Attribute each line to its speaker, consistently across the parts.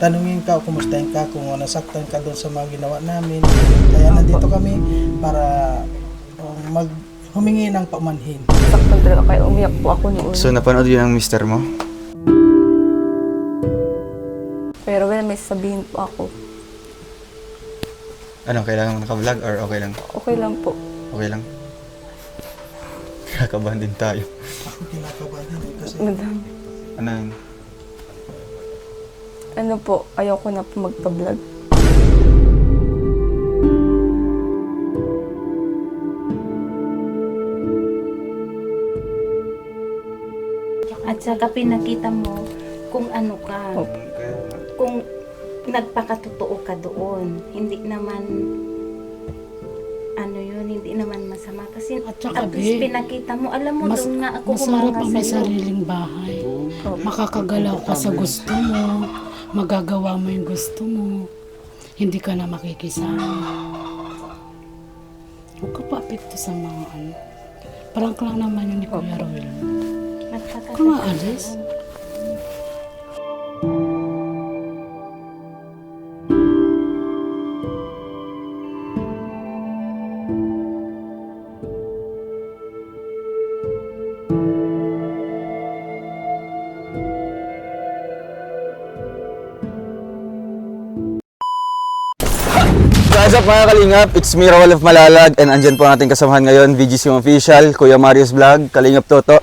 Speaker 1: tanungin ka o kumustahin ka kung nasaktan ka doon sa mga ginawa namin. Kaya nandito kami para humingi ng paumanhin.
Speaker 2: Saktan talaga kaya umiyak po ako noon.
Speaker 3: So napanood yun ang mister mo?
Speaker 2: Pero well, may sabihin po ako.
Speaker 3: Ano, kailangan mo naka-vlog or okay lang?
Speaker 2: Okay lang po.
Speaker 3: Okay lang? Kakabahan din tayo.
Speaker 1: Ako kinakabahan din kasi
Speaker 2: Madami.
Speaker 3: Ano yun?
Speaker 2: Ano po, ayoko na po magpa-vlog.
Speaker 4: At saka pinakita mo kung ano ka, kung nagpakatotoo ka doon. Hindi naman, ano yun, hindi naman masama. Kasi
Speaker 5: At saka,
Speaker 4: at least
Speaker 5: Be,
Speaker 4: pinakita mo, alam mo doon nga ako
Speaker 5: masarap
Speaker 4: humanga
Speaker 5: ang may
Speaker 4: sa'yo.
Speaker 5: sariling bahay. Makakagalaw ka sa gusto mo, magagawa mo yung gusto mo, hindi ka na makikisama. Huwag ka pa apekto sa mga ano. Prank lang naman yun ni Kuya Roel.
Speaker 4: Magpakasal
Speaker 5: Kung aalis,
Speaker 3: What's up mga kalingap? It's me, Raul of Malalag, and andyan po natin kasamahan ngayon, VGC Official, Kuya Marius Vlog, Kalingap Toto,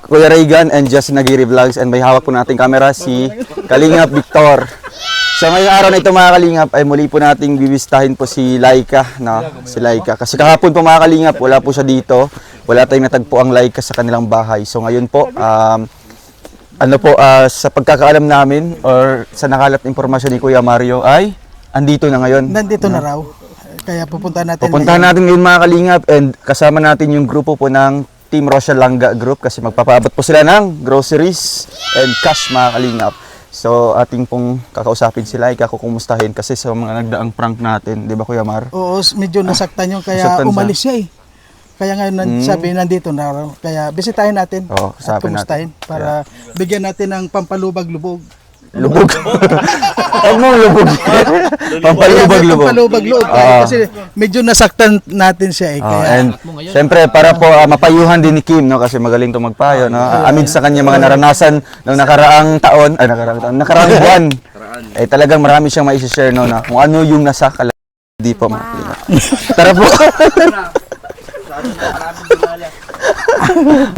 Speaker 3: Kuya Reagan, and Justin Nagiri Vlogs, and may hawak po nating camera si Kalingap Victor. So ngayong araw na ito mga kalingap ay muli po nating bibistahin po si Laika, no? Si Laika. Kasi kahapon po mga kalingap, wala po siya dito, wala tayong natagpo ang Laika sa kanilang bahay. So ngayon po, sa pagkakaalam namin or sa nakalat impormasyon ni Kuya Mario ay andito na ngayon.
Speaker 1: nandito na raw. Kaya pupuntahan natin.
Speaker 3: Pupuntahan natin ngayon mga kalingap, and kasama natin yung grupo po ng Team Rosia Langga Group kasi magpapaabot po sila ng groceries and cash mga kalingap. So ating pong kakausapin sila, kukumustahin kasi sa mga nagdaang prank natin, di ba Kuya Mar?
Speaker 1: Oo, medyo nasaktan yung kaya
Speaker 3: Nasaktan siya.
Speaker 1: umalis siya eh. Kaya ngayon sabi nandito na raw. Kaya bisitahin natin
Speaker 3: Oo,
Speaker 1: at
Speaker 3: kasapin
Speaker 1: kumustahin para bigyan natin ng pampalubag-lubog.
Speaker 3: Lubog. Huwag mong lubog. Pampalubag-lubog.
Speaker 1: Pampalubag-lubog. Kasi medyo nasaktan natin siya eh. Kaya
Speaker 3: And syempre para po mapayuhan din ni Kim, no, kasi magaling to magpayo, no. Amid sa kanya mga naranasan ng nakaraang taon, nakaraang buwan. Eh talagang marami siyang mai-share, no, na kung ano yung nasa di po makalina. Tara po.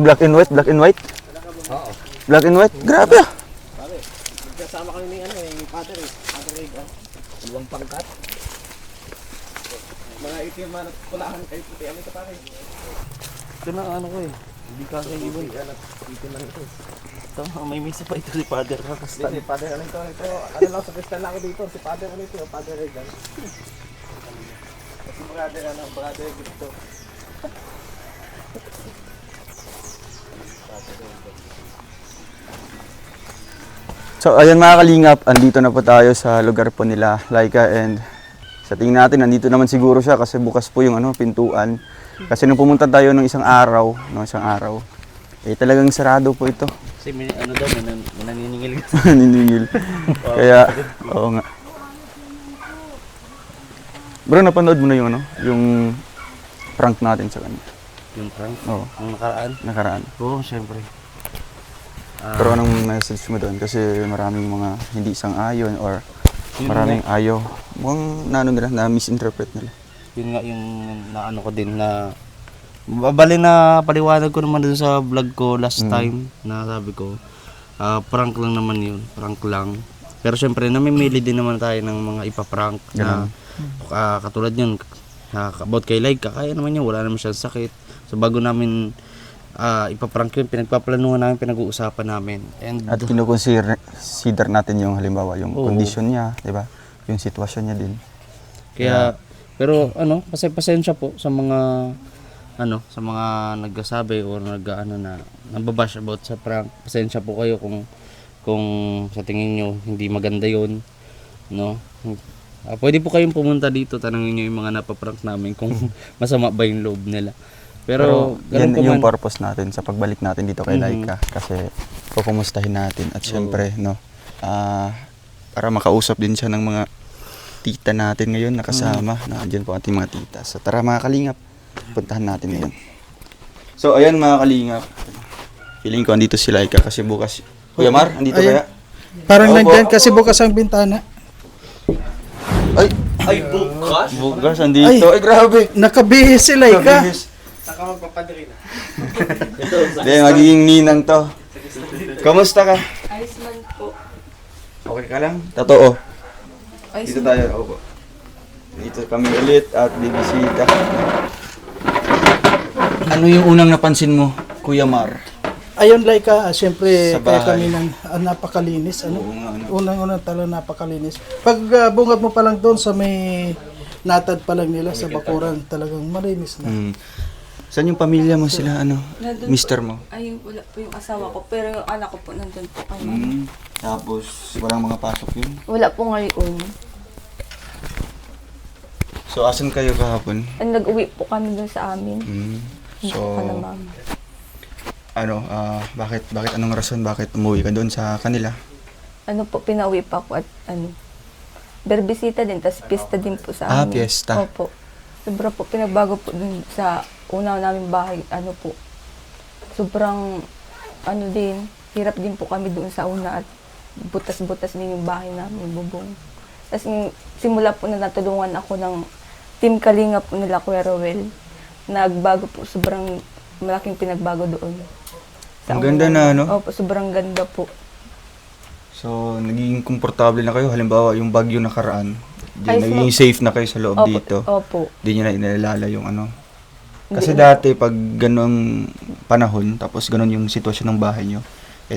Speaker 3: Black and white, black and white. Black and white. Grabe.
Speaker 6: Kasama kami ni ni Father Reagan. Dalawang pangkat. Mga itim man at pulahan kayo puti ano ito pare. Ito na ano ko eh. Hindi ka kayo ibon. Itim lang ito. Ito, may misa pa ito si Father Rakastan. Si Father ano ito? Ano lang sa Kristan ako dito. Si Father ano ito? Father Reagan. Si brother dito.
Speaker 3: So ayun mga kalingap, andito na po tayo sa lugar po nila Laika, and sa tingin natin nandito naman siguro siya kasi bukas po yung pintuan. Kasi nung pumunta tayo ng isang araw, eh talagang sarado po ito.
Speaker 6: Kasi may ano daw, may naniningil ka.
Speaker 3: Naniningil. Kaya, oo nga. Bro, napanood mo na yung prank natin sa kanya?
Speaker 6: Yung prank?
Speaker 3: Oo,
Speaker 6: Yung nakaraan?
Speaker 3: nakaraan.
Speaker 6: Oo, syempre.
Speaker 3: Pero anong message mo doon? Kasi maraming mga hindi sang-ayon or maraming ayaw. Mukhang na misinterpret nila.
Speaker 6: Yun nga yung naano ko din na bali na paliwanag ko naman dun sa vlog ko last time na sabi ko prank lang naman yun, prank lang. Pero syempre namimili din naman tayo ng mga ipaprank na katulad yun about kay Laika, kaya naman yun, wala naman siyang sakit. So bago namin ipaprank yun, pinagpaplanuhan namin, pinag-uusapan namin. And
Speaker 3: At kinukonsider natin yung halimbawa, yung
Speaker 6: Oo.
Speaker 3: kondisyon niya, di ba? Yung sitwasyon niya din.
Speaker 6: kaya pero pasensya po sa mga sa mga nagsasabi o na nababash about sa prank. Pasensya po kayo kung sa tingin nyo hindi maganda yon, no? Pwede po kayong pumunta dito, tanungin nyo yung mga napaprank namin kung masama ba yung loob nila. Pero
Speaker 3: yan
Speaker 6: ganun pa
Speaker 3: yung
Speaker 6: man.
Speaker 3: purpose natin sa pagbalik natin dito kay Laika, kasi kukumustahin natin at syempre para makausap din siya ng mga tita natin ngayon nakasama. Nandiyan po ating mga tita. So tara mga kalingap, puntahan natin ngayon. So ayan mga kalingap. Feeling ko andito si Laika kasi bukas. Kuya Mar, andito
Speaker 1: Ayan.
Speaker 3: kaya?
Speaker 1: Parang
Speaker 3: Opo.
Speaker 1: nandyan kasi bukas ang bintana.
Speaker 3: Ay, bukas? Bukas, andito. Ay, grabe.
Speaker 1: Nakabihis si Laika.
Speaker 3: Hindi, magiging ninang to. Kamusta ka?
Speaker 2: Ayos man po.
Speaker 3: Okay ka lang? Totoo.
Speaker 2: Ayos
Speaker 3: Dito tayo. Opo. Dito kami ulit at bibisita. Ano yung unang napansin mo, Kuya Mar?
Speaker 1: Ayun Laika, siyempre
Speaker 3: Sa
Speaker 1: kaya
Speaker 3: bahay.
Speaker 1: kami napakalinis. Ano?
Speaker 3: Oo nga, ano.
Speaker 1: Unang-unang talagang napakalinis. Pag bungad mo pa lang doon sa may natad pa lang nila sa bakuran, talagang malinis na.
Speaker 3: Hmm. Saan yung pamilya mo sila, ano?
Speaker 2: Nandun
Speaker 3: Mister mo?
Speaker 2: Ayun, wala po yung asawa ko. Pero yung anak ko po nandun po kay mama.
Speaker 3: Hmm. Tapos, walang mga pasok yun.
Speaker 2: Wala po ngayon.
Speaker 3: So, asan kayo kahapon?
Speaker 2: Nag-uwi po kami dun sa amin.
Speaker 3: Hmm.
Speaker 2: Hindi
Speaker 3: So,
Speaker 2: po ka na mama.
Speaker 3: bakit anong rason bakit umuwi ka doon sa kanila?
Speaker 2: Ano po, pinauwi pa ako at berbisita din, tapos pista din po sa amin.
Speaker 3: Piyesta.
Speaker 2: Opo. Sobra po, pinagbago po dun sa una naming bahay, sobrang, hirap din po kami doon sa una at butas-butas din yung bahay namin, bubong. Tapos simula po na natulungan ako ng Team Kalinga po nila, Kuya Rowel, nagbago po, sobrang malaking pinagbago doon.
Speaker 3: Ang ganda na, no?
Speaker 2: Opo, sobrang ganda po.
Speaker 3: So, naging komportable na kayo. Halimbawa, yung bagyo nakaraan,
Speaker 2: Ay,
Speaker 3: naging safe na kayo sa loob
Speaker 2: Opo,
Speaker 3: dito.
Speaker 2: opo.
Speaker 3: Hindi nyo na inalala yung ano. Kasi
Speaker 2: Hindi.
Speaker 3: dati, pag ganong panahon, tapos ganon yung sitwasyon ng bahay nyo,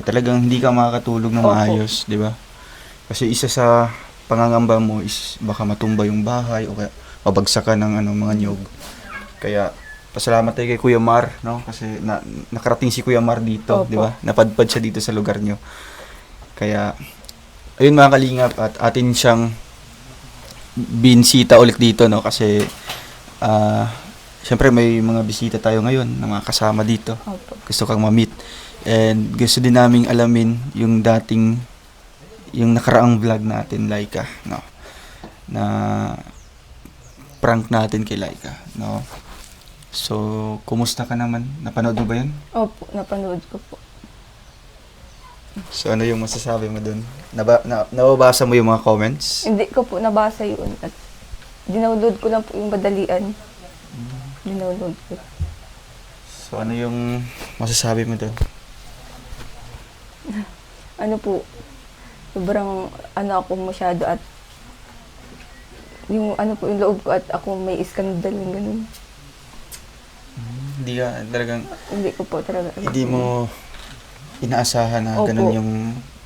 Speaker 3: talagang hindi ka makakatulog na
Speaker 2: Opo.
Speaker 3: maayos, di ba? Kasi isa sa pangangamba mo is baka matumba yung bahay o kaya mabagsakan ng mga nyog. Kaya, pasalamat tayo kay Kuya Mar, no? Kasi nakarating si Kuya Mar dito,
Speaker 2: Opo.
Speaker 3: di ba? Napadpad siya dito sa lugar nyo. Kaya, ayun mga kalingap, at atin siyang binsita ulit dito, no? Kasi, syempre may mga bisita tayo ngayon na mga kasama dito.
Speaker 2: Opo.
Speaker 3: Gusto kang ma-meet. And gusto din naming alamin yung nakaraang vlog natin, Laika, no? Na prank natin kay Laika, no? So, kumusta ka naman? Napanood mo ba yun?
Speaker 2: Opo, napanood ko po.
Speaker 3: So, ano yung masasabi mo dun? Nababasa mo yung mga comments?
Speaker 2: Hindi ko po nabasa yun at dinownload ko lang po yung madalian. Dinownload ko.
Speaker 3: So, ano yung masasabi mo dun?
Speaker 2: Ano po, sobrang ako masyado at yung yung loob ko at ako may iskandal yung ganun.
Speaker 3: Hindi ka talagang,
Speaker 2: Hindi ko po talaga.
Speaker 3: hindi mo inaasahan na
Speaker 2: Opo.
Speaker 3: ganun yung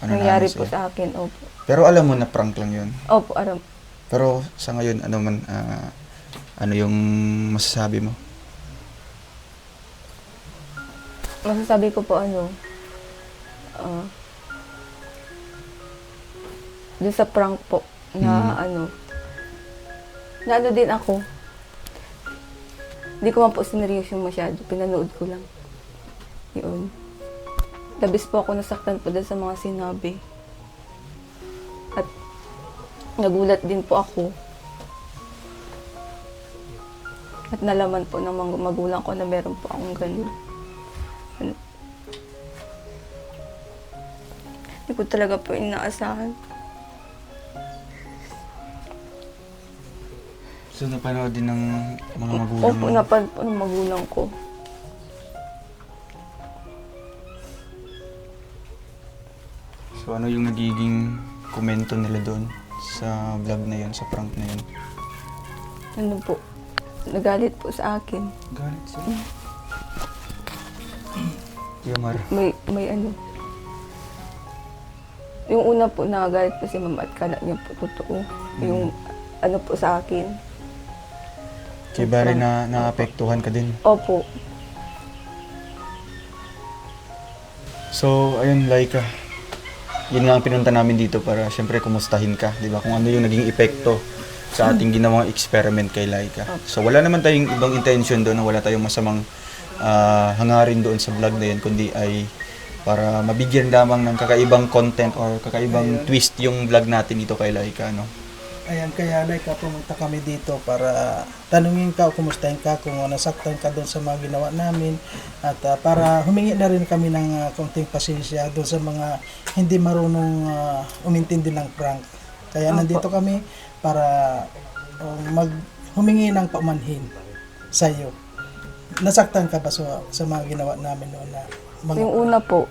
Speaker 2: nangyari
Speaker 3: namin
Speaker 2: po
Speaker 3: sa'yo.
Speaker 2: sa akin. Opo.
Speaker 3: Pero alam mo na prank lang yun.
Speaker 2: Opo, aram.
Speaker 3: Pero sa ngayon, ano yung masasabi mo?
Speaker 2: Masasabi ko po dun sa prank po na na din ako. Hindi ko man po sineryoso masyado. Pinanood ko lang. Yun. Labis po ako nasaktan po dahil sa mga sinabi. At nagulat din po ako. At nalaman po ng mga magulang ko na meron po akong ganun. Hindi ko talaga po inaasahan.
Speaker 3: So, napanood din ng mga magulang
Speaker 2: Opo,
Speaker 3: mo?
Speaker 2: napanood po ng magulang ko.
Speaker 3: So, ano yung nagiging komento nila doon sa vlog na yun, sa prank na yun?
Speaker 2: Ano po, nagalit po sa akin.
Speaker 3: Galit sila. Yamar.
Speaker 2: May yung una po nagalit po si mama at kala niya po totoo. Yung po sa akin.
Speaker 3: Kaya bali na naapektuhan ka din.
Speaker 2: Opo.
Speaker 3: So, ayun, Laika. Yun nga ang pinunta namin dito para syempre kumustahin ka, di ba? Kung ano yung naging epekto sa ating ginawang experiment kay Laika. So, wala naman tayong ibang intention doon, wala tayong masamang hangarin doon sa vlog na yun, kundi ay para mabigyan lamang ng kakaibang content or kakaibang twist yung vlog natin dito kay Laika, no?
Speaker 1: Ayan, kaya Laika, pumunta kami dito para tanungin ka o kumustahin ka kung nasaktan ka doon sa mga ginawa namin at para humingi na rin kami ng konting pasensya doon sa mga hindi marunong umintindi ng prank. Kaya nandito kami para humingi ng paumanhin sa iyo. Nasaktan ka ba sa mga ginawa namin noon na
Speaker 2: Yung una po,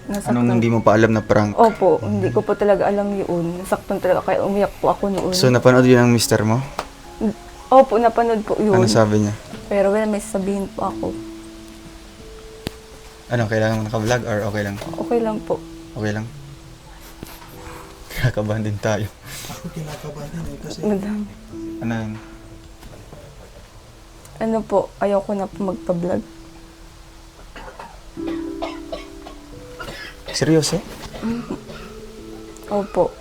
Speaker 2: nasaktan.
Speaker 3: Anong hindi mo pa alam na prank?
Speaker 2: Opo, hindi ko po talaga alam yun. Nasaktan talaga, kaya umiyak po ako noon.
Speaker 3: So, napanood yun ng mister mo?
Speaker 2: Opo, napanood po yun.
Speaker 3: Ano sabi niya?
Speaker 2: Pero well, may sabihin po ako.
Speaker 3: Ano, kailangan mo naka-vlog or okay lang?
Speaker 2: Okay lang po.
Speaker 3: Okay lang? Kakabahan din tayo.
Speaker 1: ako kinakabahan din kasi
Speaker 2: Madam.
Speaker 3: Ano yun?
Speaker 2: Ano po, ayoko na po magpa-vlog.
Speaker 3: Seryoso?
Speaker 2: Opo.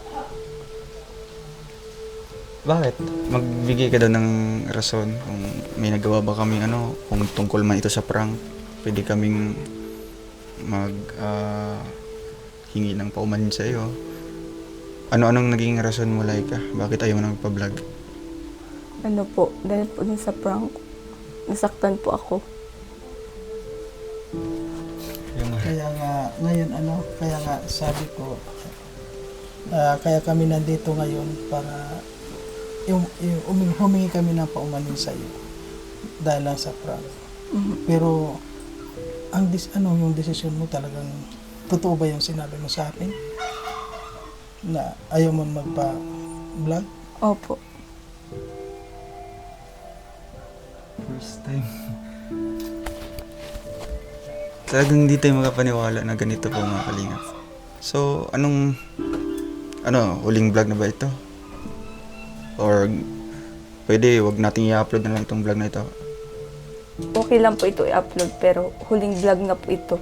Speaker 3: Bakit? Magbigay ka daw ng rason kung may nagawa ba kami kung tungkol man ito sa prank, pwede kaming hingi ng paumanhin sa iyo. Ano-anong naging rason mo, Laika? Bakit ayaw mo na magpa-vlog?
Speaker 2: Ano po, dahil po dun sa prank, nasaktan po ako.
Speaker 1: kaya nga ngayon kaya nga sabi ko kaya kami nandito ngayon para humingi kami ng paumanhin sa iyo dahil lang sa prank. Pero yung desisyon mo talagang totoo ba yung sinabi mo sa akin na ayaw mo magpa-vlog?
Speaker 2: Opo.
Speaker 3: First time. Talagang hindi tayo makapaniwala na ganito po, mga kalingap. So, huling vlog na ba ito? Or pwede, wag nating i-upload na lang itong vlog na ito.
Speaker 2: Okay lang po ito i-upload, pero huling vlog na po ito.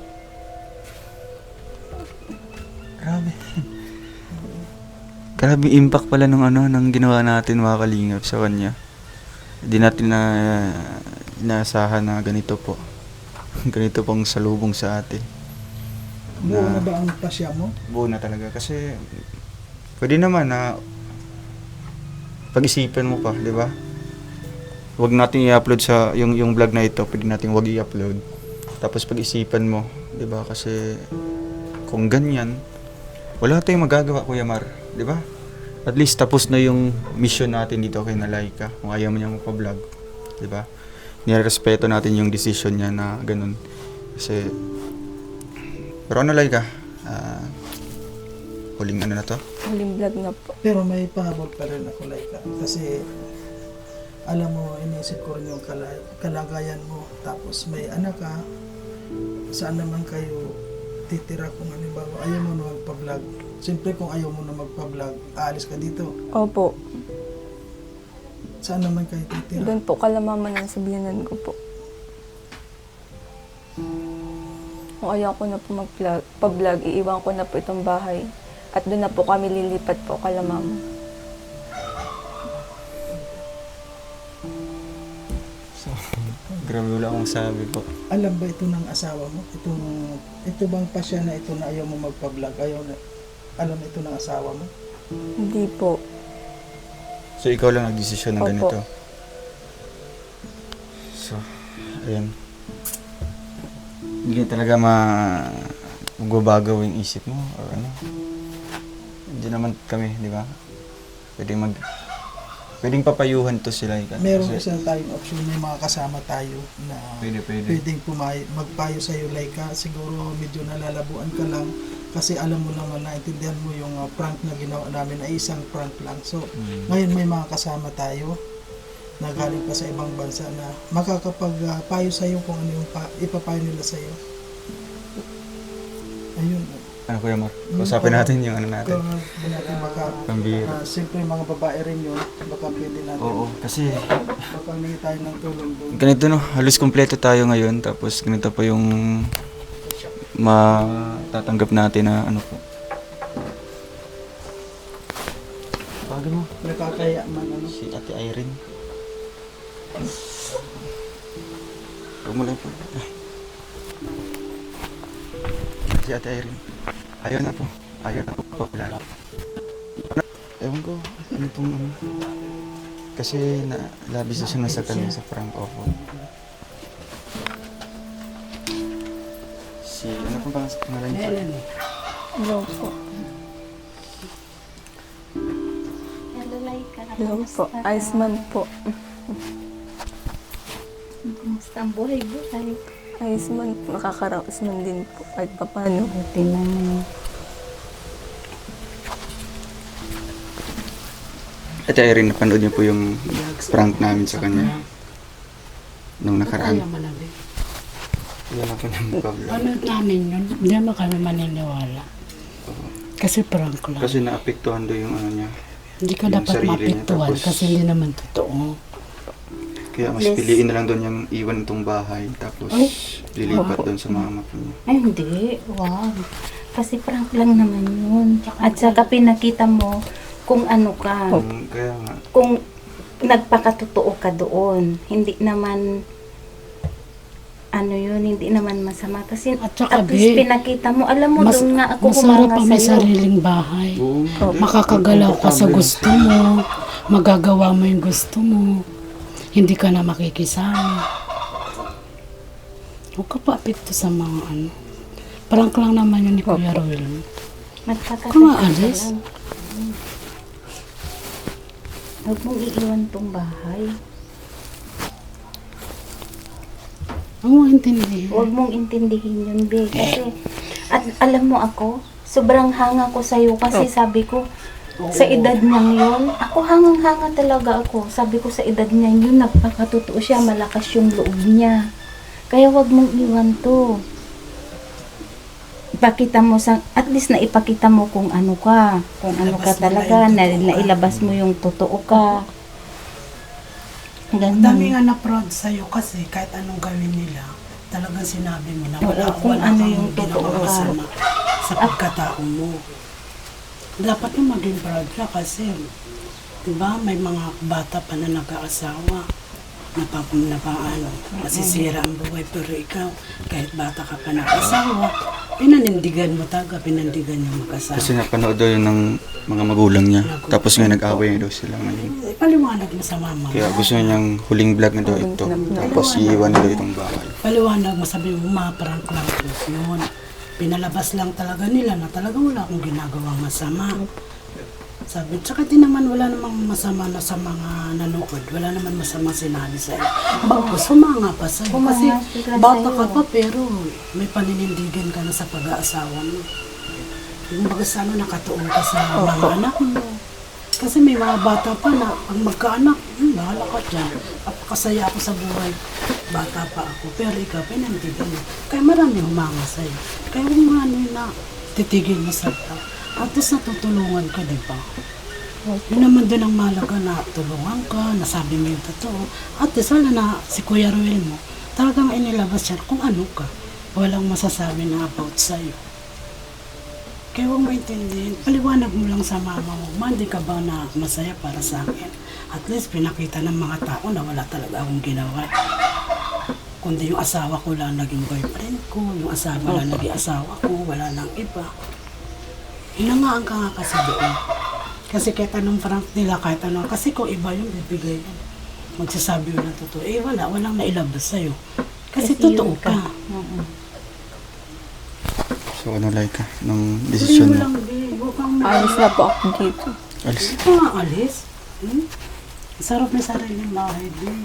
Speaker 3: Grabe. Grabe impact pala ng ginawa natin, mga kalingap, sa kanya. Hindi natin inaasahan na ganito po. Ganito pong salubong sa atin.
Speaker 1: Buo na ba ang pasya mo?
Speaker 3: Buo na talaga kasi pwede naman na pag-isipan mo pa, di ba? Huwag natin i-upload sa yung vlog na ito, pwede natin huwag i-upload. Tapos pag-isipan mo, di ba? Kasi kung ganyan, wala tayong magagawa, Kuya Mar, di ba? At least tapos na yung mission natin dito kay Laika. Kung ayaw mo niya magpa-vlog, di ba? Nirespeto natin yung decision niya na ganun. Kasi pero Laika, huling na to?
Speaker 2: Huling vlog na po.
Speaker 1: Pero may pahabol pa rin ako, Laika. Kasi alam mo, inisip ko rin yung kalagayan mo. Tapos may anak ka, saan naman kayo titira kung halimbawa ayaw mo na magpa-vlog? Siyempre kung ayaw mo na magpa-vlog, aalis ka dito.
Speaker 2: Opo.
Speaker 1: Saan naman kayo titira?
Speaker 2: Doon po, kalamaman ang sabihanan ko po. Kung ayaw ko na po pa-vlog, iiwan ko na po itong bahay. At doon na po kami lilipat po, kalamaman.
Speaker 3: So, grabe, wala akong sabi po.
Speaker 1: Alam ba ito ng asawa mo? Ito bang pasya na ito na ayaw mo magpa-vlog? Alam ito ng asawa mo?
Speaker 2: Hindi po.
Speaker 3: So, ikaw lang nagdesisyon ng
Speaker 2: Opo.
Speaker 3: ganito. So, ayan. Hindi talaga magbabago yung isip mo or ano. Hindi naman kami, di ba? Pwedeng papayuhan to sila.
Speaker 1: Meron isa tayong option, may mga kasama tayo na
Speaker 3: Pwede.
Speaker 1: pwedeng magpayo sa iyo, Laika. Siguro medyo nalalabuan ka lang kasi alam mo naman, naintindihan mo yung prank na ginawa namin ay isang prank lang. So, ngayon may mga kasama tayo na galing pa sa ibang bansa na makakapagpayo sa iyo kung ano yung ipapayo nila sa iyo. Ayun.
Speaker 3: Ano, Kuya Mar? Usapin natin yung ano natin.
Speaker 1: Kung natin
Speaker 3: Pambira.
Speaker 1: siyempre mga babae rin yun, baka pwede natin.
Speaker 3: Oo, kasi
Speaker 1: Baka humingi tayo ng tulong doon.
Speaker 3: ganito halos kumpleto tayo ngayon. Tapos ganito pa yung matatanggap natin na ano po. Bagay mo.
Speaker 1: Nakakaya man
Speaker 3: Si Ate Irene. Huwag mo lang po. Si Ate Irene. Ayaw na po. Ayaw na po pa-vlog. Ewan ko, ano pong ano. Kasi labis na siya nasaktan sa prank opo. Si, ano pong pangalan niya?
Speaker 2: Hello po.
Speaker 4: Hello, Laika.
Speaker 2: Hello po. Iceman po.
Speaker 4: Kumusta ang buhay-buhay?
Speaker 2: Iceman po. Nakakaraos man din po. Kahit papano.
Speaker 4: Buti naman.
Speaker 3: Ate Irene, napanood niyo po yung prank namin sa kanya nung nakaraan.
Speaker 5: Kaya malabi.
Speaker 3: Yan ako nang pa-vlog.
Speaker 5: Panood namin yun, hindi naman kami maniniwala. Kasi prank lang.
Speaker 3: Kasi naapektuhan daw yung ano niya.
Speaker 5: Hindi ka
Speaker 3: yung
Speaker 5: dapat
Speaker 3: sarili niya,
Speaker 5: mapiktuhan
Speaker 3: tapos-
Speaker 5: kasi hindi naman totoo.
Speaker 3: Kaya mas piliin na lang doon yung iwan itong bahay tapos lilipat doon sa mama ko niya.
Speaker 4: Ay, hindi. Wow. Kasi prank lang naman yun. At saka pinakita mo kung ano ka.
Speaker 3: Kaya nga,
Speaker 4: Kung nagpakatotoo ka doon. Hindi naman ano yun, hindi naman masama. Kasi
Speaker 5: At saka,
Speaker 4: at least
Speaker 5: Be,
Speaker 4: pinakita mo. Alam mo, doon nga ako
Speaker 5: masarap
Speaker 4: humanga
Speaker 5: pa may
Speaker 4: sa'yo.
Speaker 5: sariling bahay.
Speaker 3: oo,
Speaker 5: Makakagalaw ka sa gusto mo. Magagawa mo yung gusto mo. Hindi ka na makikisama. Huwag ka pa apekto sa mga ano. Prank lang naman yun ni Kuya Roel.
Speaker 4: Magpakasal
Speaker 5: Kung
Speaker 4: ka
Speaker 5: aalis?
Speaker 4: lang. Huwag mong iiwan tong bahay.
Speaker 5: Ang mo intindihin.
Speaker 4: Huwag mong intindihin yun, Be. Kasi, at alam mo ako, sobrang hanga ko sa'yo kasi sabi ko, sa edad niyang yun, ako hangang-hanga talaga ako. Sabi ko sa edad niya yun, nagpakatotoo siya, malakas yung loob niya. Kaya wag mong iwan to. Ipakita mo sa, at least na ipakita mo kung ano ka. Kung ano ka
Speaker 5: Ilabas mo
Speaker 4: talaga,
Speaker 5: na yung totoo ka.
Speaker 4: nailabas mo yung totoo ka.
Speaker 5: Ang
Speaker 4: Ganun.
Speaker 5: dami nga na-proud sa'yo kasi kahit anong gawin nila, talagang sinabi mo na wala,
Speaker 4: Oo, kung
Speaker 5: wala
Speaker 4: ano
Speaker 5: kang
Speaker 4: yung
Speaker 5: ginawa
Speaker 4: totoo ka.
Speaker 5: masama sa pagkatao mo. Dapat yung maging proud ka kasi, di ba, may mga bata pa na nag-aasawa, masisira ang buhay, pero ikaw, kahit bata ka pa nag-asawa, pinanindigan mo talaga, pinandigan yung mag-asawa.
Speaker 3: kasi napanood daw yun ng mga magulang niya. Tapos nga nag-away na daw sila ngayon.
Speaker 5: Paliwanag mo sa mama.
Speaker 3: Kaya gusto niyang huling vlog na daw ito. Tapos iiwan na daw itong bahay.
Speaker 5: Paliwanag mo, sabi mo, maprank lang po yun. Pinalabas lang talaga nila na talagang wala akong ginagawang masama. Sabi, tsaka din naman wala namang masama na sa mga nanood. Wala naman masama sinabi sa'yo. Bagos, humanga pa sa'yo. Kasi
Speaker 4: Humanga sila
Speaker 5: bata
Speaker 4: sa'yo.
Speaker 5: ka pa pero may paninindigan ka na sa pag-aasawa mo. Yung baga sana nakatuon ka sa mga anak mo. Kasi may mga bata pa na pag magkaanak, bahala ka dyan. Kapakasaya ako sa buhay. Bata pa ako. Pero ikaw, pinandigan mo. Kaya marami humanga sa'yo. Kaya huwag mo ano yun na titigil mo sa tao. At least natutulungan ka, di ba? Yun naman din ang malaga na tulungan ka, nasabi mo yung totoo. At least wala na si Kuya Ruel mo, talagang inilabas siya kung ano ka. Walang masasabi na about sa'yo. Kaya huwag maintindihin, paliwanag mo lang sa mama mo, ma, hindi ka ba na masaya para sa akin? At least pinakita ng mga tao na wala talaga akong ginawa. Kundi yung asawa ko lang naging boyfriend ko, yung asawa lang naging asawa ko, wala nang iba. Hinangaan ka nga kasi doon. Kasi kahit anong prank nila, kahit anong, kasi kung iba yung bibigay yun. Magsasabi yun ng totoo. Eh wala, walang nailabas sa'yo. Kasi totoo
Speaker 4: yun
Speaker 5: ka.
Speaker 3: So ano like nung
Speaker 5: Hindi
Speaker 3: desisyon
Speaker 5: mo
Speaker 3: mo?
Speaker 5: lang, huwag kang
Speaker 2: Alis na po ako dito.
Speaker 3: Alis.
Speaker 5: Hindi ka nga alis. Sarap may sariling bahay din.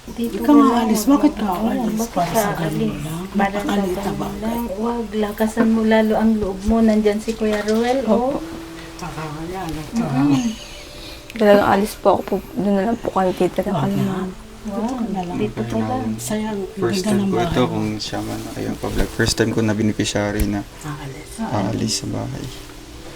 Speaker 4: Dito
Speaker 5: Hindi ka nga
Speaker 4: lang.
Speaker 5: alis. Bakit ka
Speaker 4: Oo,
Speaker 5: alis?
Speaker 4: bakit
Speaker 5: Para
Speaker 4: ka
Speaker 5: sa ganun
Speaker 4: alis?
Speaker 5: lang?
Speaker 4: Para sa
Speaker 5: Napakalit na
Speaker 4: ganun
Speaker 5: bagay.
Speaker 4: lang. Huwag, lakasan mo lalo ang loob mo. Nandyan si Kuya Ruel, oh.
Speaker 5: Kakakaya,
Speaker 2: Talagang alis po ako po. Doon na lang po kami titira kami na.
Speaker 4: Wow, dito ka lang.
Speaker 5: Sayang,
Speaker 3: First
Speaker 5: ganda
Speaker 3: time
Speaker 5: ng
Speaker 3: ko ito
Speaker 5: bahay.
Speaker 3: kung siya man ay ang pa-vlog. First time ko na beneficiary na
Speaker 5: Aalis.
Speaker 3: aalis sa bahay.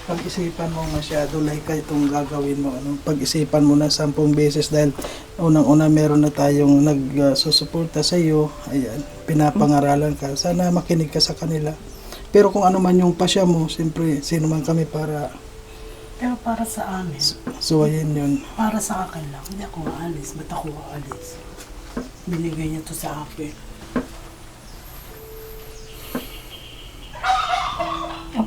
Speaker 1: Pag-isipan mo masyado like itong gagawin mo. Pag-isipan mo na 10 beses dahil unang-una meron na tayong nagsusuporta sa iyo. Ayan, pinapangaralan ka. Sana makinig ka sa kanila. Pero kung ano man yung pasya mo, siyempre, sino man kami para
Speaker 5: Pero para sa amin,
Speaker 1: suwayin yun.
Speaker 5: para sa akin lang, hindi ako aalis. Ba't ako aalis? Binigay niya to sa akin.